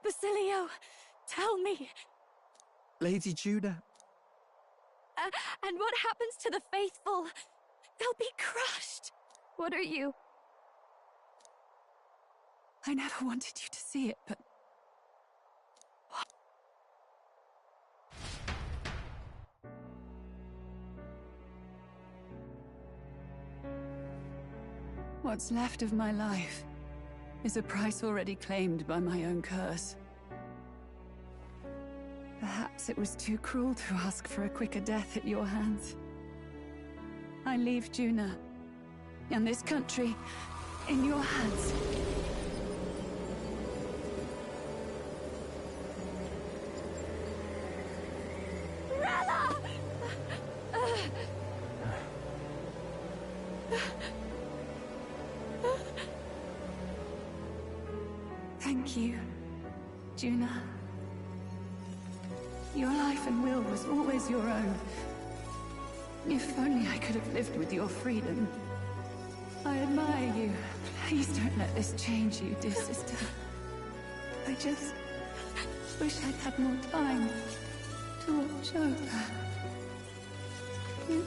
Basilio, tell me. Lady Judah. And what happens to the faithful? They'll be crushed. What are you? I never wanted you to see it, but... What's left of my life is a price already claimed by my own curse. Perhaps it was too cruel to ask for a quicker death at your hands. I leave Juna and this country in your hands. Rella! Thank you, Juna. Your life and will was always your own. If only I could have lived with your freedom. I admire you. Please don't let this change you, dear sister. I just wish I'd had more time to watch over you.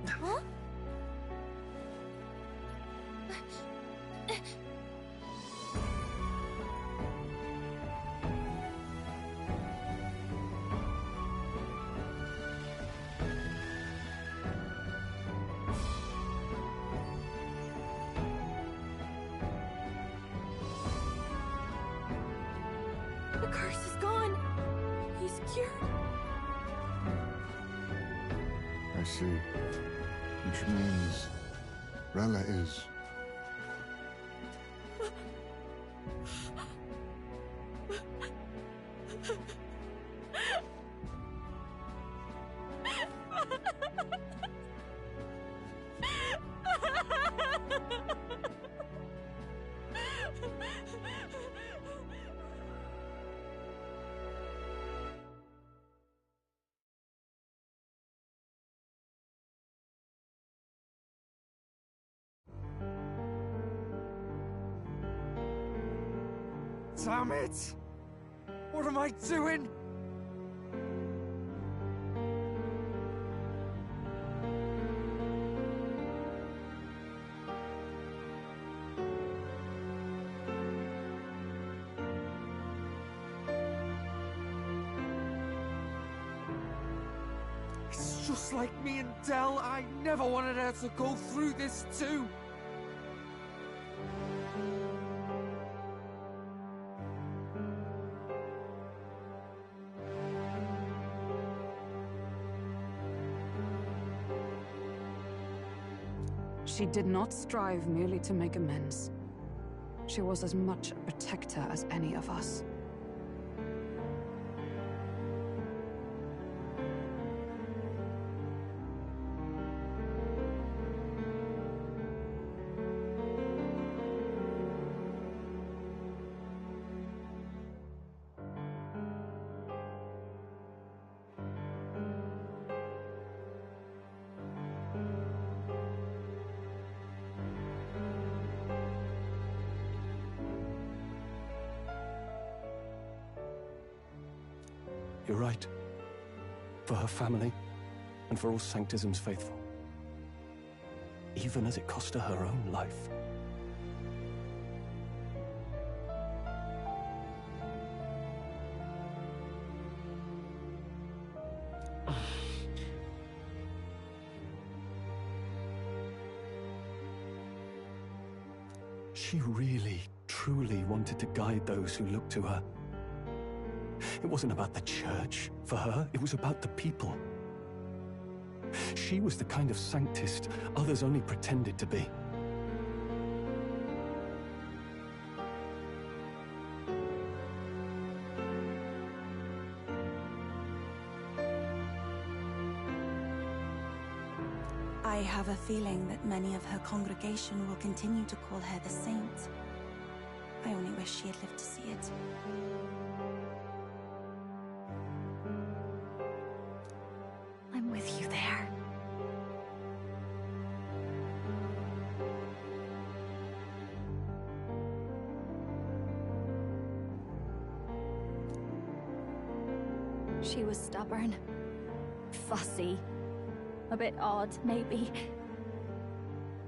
Huh? The curse is gone. He's cured. I see. Which means Rella is... Damn it! What am I doing? It's just like me and Del. I never wanted her to go through this too. She did not strive merely to make amends. She was as much a protector as any of us. You're right. For her family, and for all Sanctism's faithful. even as it cost her her own life. She really, truly wanted to guide those who looked to her. It wasn't about the church for her, it was about the people. She was the kind of sanctist others only pretended to be. I have a feeling that many of her congregation will continue to call her the saint. I only wish she had lived to see it. I'm with you there. She was stubborn, fussy, a bit odd, maybe.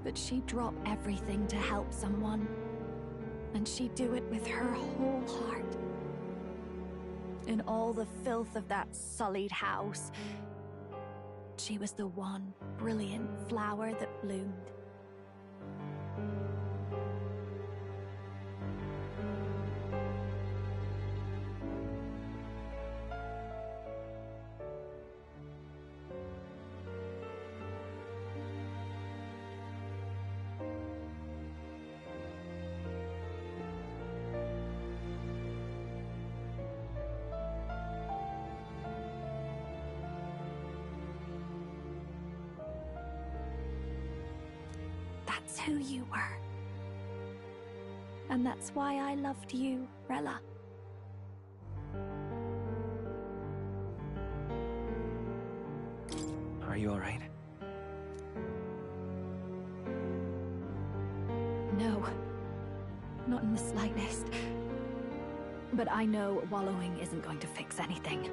But she'd drop everything to help someone. And she'd do it with her whole heart. In all the filth of that sullied house, she was the one brilliant flower that bloomed. That's who you were. And that's why I loved you, Rella. Are you all right? No, not in the slightest. But I know wallowing isn't going to fix anything.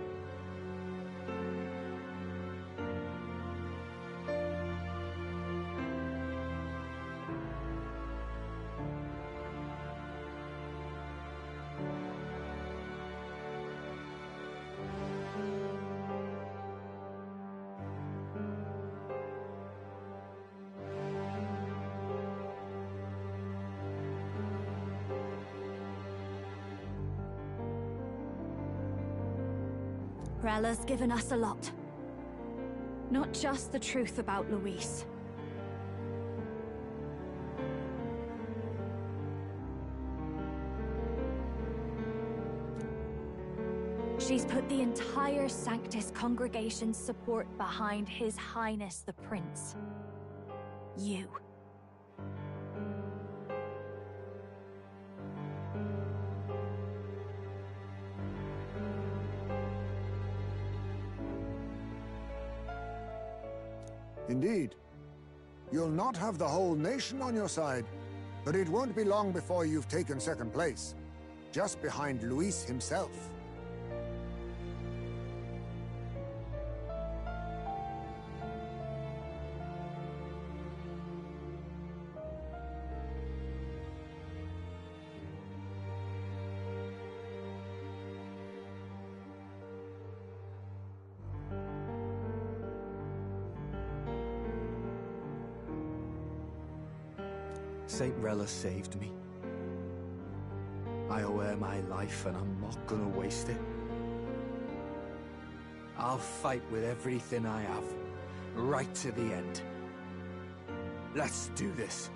Rella's given us a lot. Not just the truth about Luis. She's put the entire Sanctus congregation's support behind His Highness the Prince. You. Indeed. You'll not have the whole nation on your side, but it won't be long before you've taken second place, just behind Luis himself. Saint Rella saved me. I owe her my life and I'm not gonna waste it. I'll fight with everything I have, right to the end. Let's do this.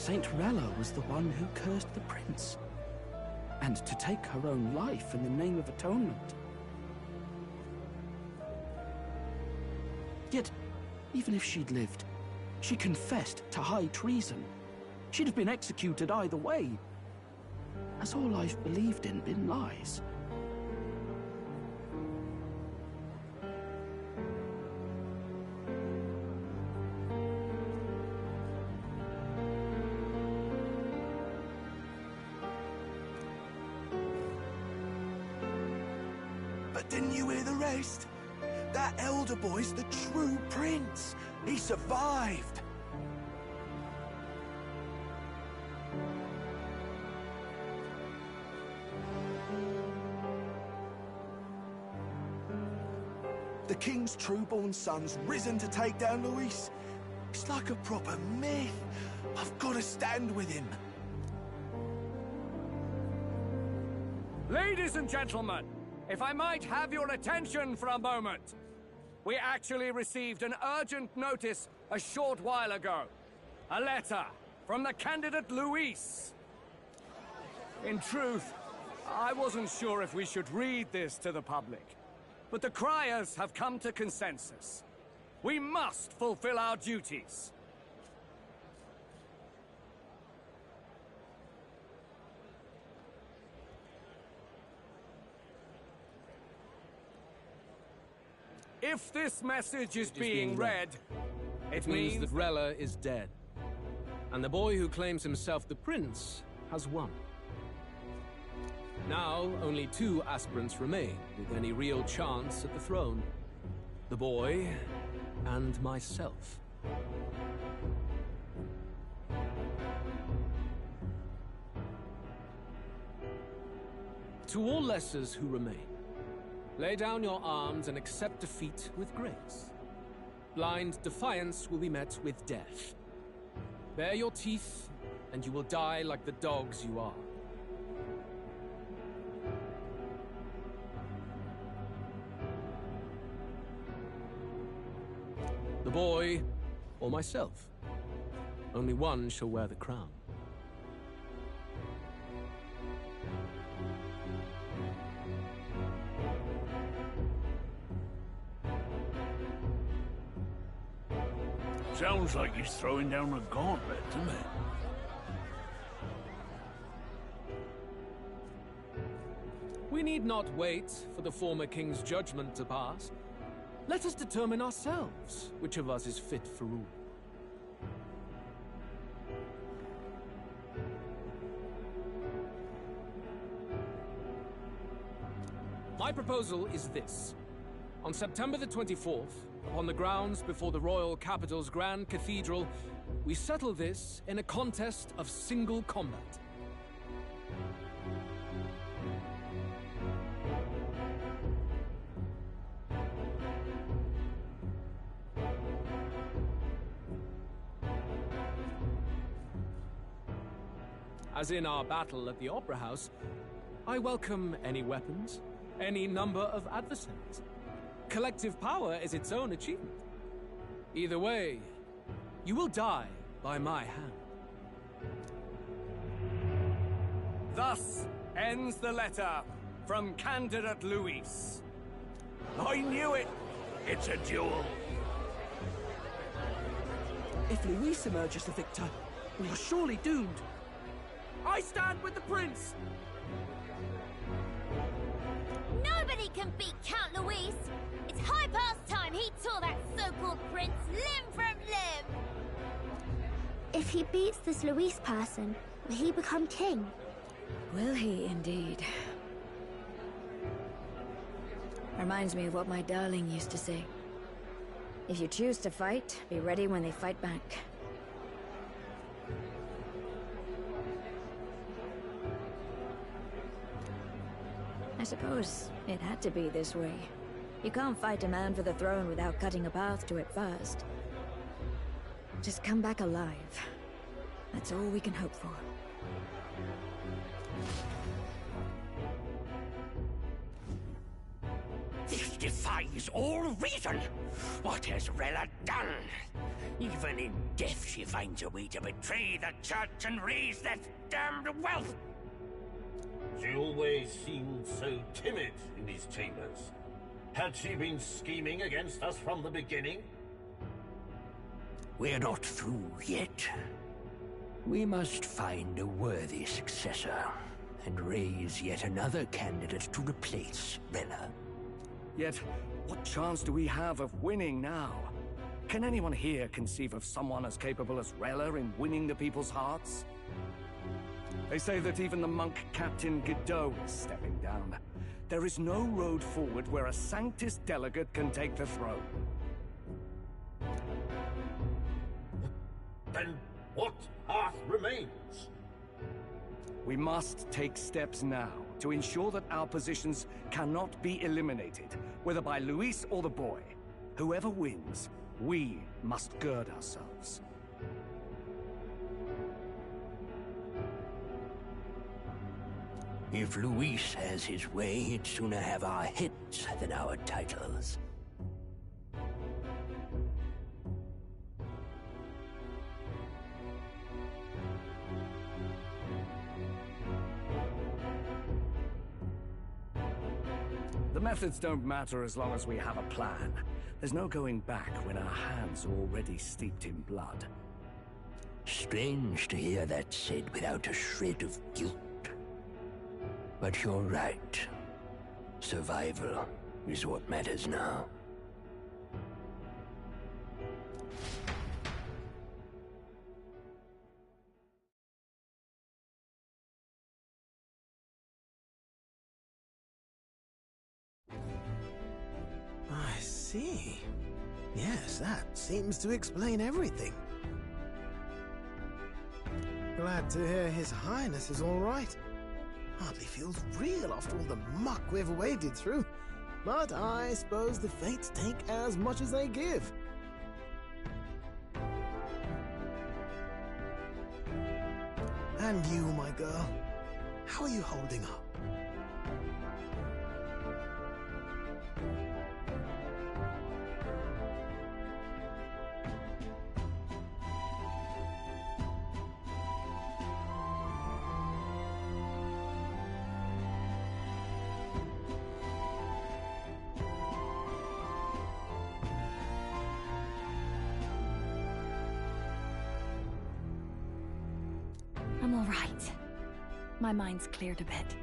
Saint Rella was the one who cursed the prince. And to take her own life in the name of atonement. Yet, even if she'd lived, she confessed to high treason. She'd have been executed either way. Has all I've believed in been lies? But didn't you hear the rest? That elder boy's the true prince. He survived. The king's true-born son's risen to take down Luis. It's like a proper myth. I've got to stand with him. Ladies and gentlemen, if I might have your attention for a moment. We actually received an urgent notice a short while ago. A letter from the candidate Luis. In truth, I wasn't sure if we should read this to the public. But the criers have come to consensus. We must fulfill our duties. If this message is being read, it means that Rella is dead. And the boy who claims himself the prince has won. Now, only 2 aspirants remain with any real chance at the throne. The boy and myself. To all lessers who remain, lay down your arms and accept defeat with grace. Blind defiance will be met with death. Bare your teeth, and you will die like the dogs you are. The boy, or myself. Only one shall wear the crown. Sounds like he's throwing down a gauntlet, doesn't it? We need not wait for the former king's judgment to pass. Let us determine ourselves which of us is fit for rule. My proposal is this. On September the 24th, upon the grounds before the royal capital's Grand Cathedral, we settle this in a contest of single combat. As in our battle at the Opera House, I welcome any weapons, any number of adversaries. Collective power is its own achievement. Either way, you will die by my hand. Thus ends the letter from candidate Luis. I knew it! It's a duel! If Luis emerges the victor, we are surely doomed. I stand with the prince! Nobody can beat Count Luis! It's high past time he tore that so-called prince limb from limb! If he beats this Luis person, will he become king? Will he indeed? Reminds me of what my darling used to say. If you choose to fight, be ready when they fight back. I suppose it had to be this way. You can't fight a man for the throne without cutting a path to it first. Just come back alive. That's all we can hope for. This defies all reason! What has Rella done? Even in death, she finds a way to betray the church and raise that damned wealth. She always seemed so timid in these chambers. Had she been scheming against us from the beginning? We're not through yet. We must find a worthy successor and raise yet another candidate to replace Rella. Yet, what chance do we have of winning now? Can anyone here conceive of someone as capable as Rella in winning the people's hearts? They say that even the monk Captain Godot is stepping down. There is no road forward where a Sanctus delegate can take the throne. Then what path remains? We must take steps now to ensure that our positions cannot be eliminated, whether by Luis or the boy. Whoever wins, we must gird ourselves. If Luis has his way, he'd sooner have our hits than our titles. The methods don't matter as long as we have a plan. There's no going back when our hands are already steeped in blood. Strange to hear that said without a shred of guilt. But you're right. Survival is what matters now. I see. Yes, that seems to explain everything. Glad to hear His Highness is all right. Hardly feels real after all the muck we've waded through. But I suppose the fates take as much as they give. And you, my girl, how are you holding up? I'm all right. My mind's cleared a bit.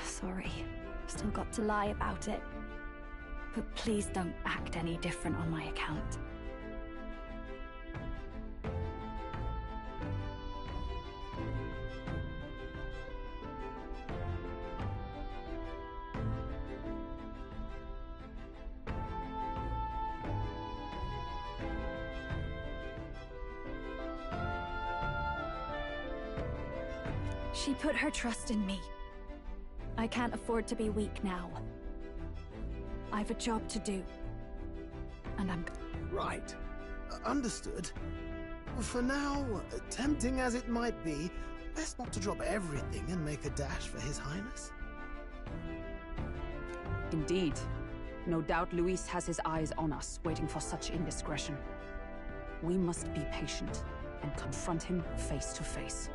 Sorry. Still got to lie about it. But please don't act any different on my account. She put her trust in me. I can't afford to be weak now. I've a job to do. And I'm... Right. Understood. For now, tempting as it might be, best not to drop everything and make a dash for His Highness. Indeed. No doubt Luis has his eyes on us, waiting for such indiscretion. We must be patient and confront him face to face.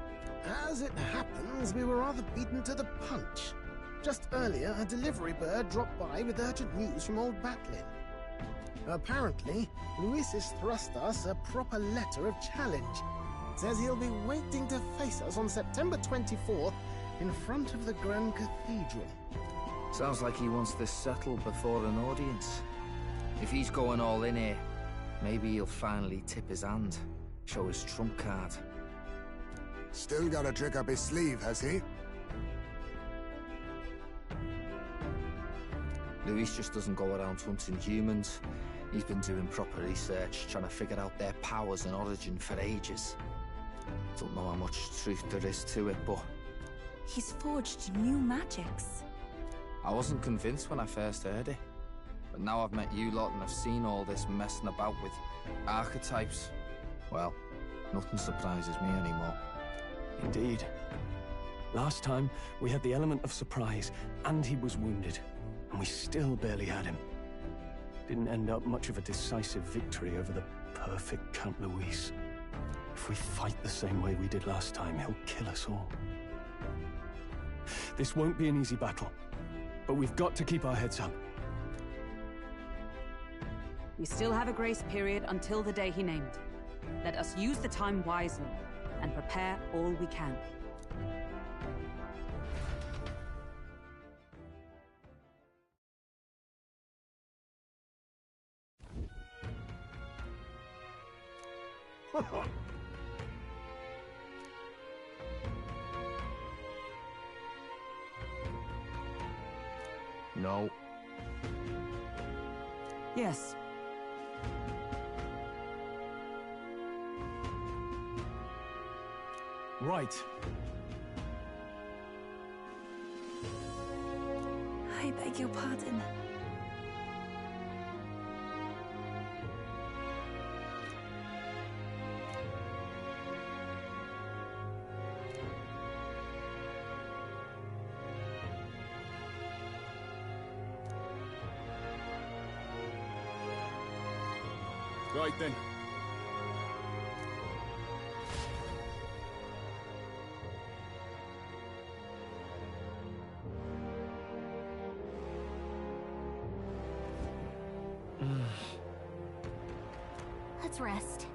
As it happens, we were rather beaten to the punch. Just earlier, a delivery bird dropped by with urgent news from old Batlin. Apparently, Luis has thrust us a proper letter of challenge. Says he'll be waiting to face us on September 24th in front of the Grand Cathedral. Sounds like he wants this settled before an audience. If he's going all in here, maybe he'll finally tip his hand, show his trump card. Still got a trick up his sleeve, has he? Luis just doesn't go around hunting humans. He's been doing proper research, trying to figure out their powers and origin for ages. Don't know how much truth there is to it, but... He's forged new magics. I wasn't convinced when I first heard it. But now I've met you lot and I've seen all this messing about with archetypes. Well, nothing surprises me anymore. Indeed. Last time, we had the element of surprise, and he was wounded, and we still barely had him. didn't end up much of a decisive victory over the perfect Count Luis. If we fight the same way we did last time, he'll kill us all. This won't be an easy battle, but we've got to keep our heads up. We still have a grace period until the day he named. Let us use the time wisely and prepare all we can. No. Yes. Right. I beg your pardon. Right then. Let's rest.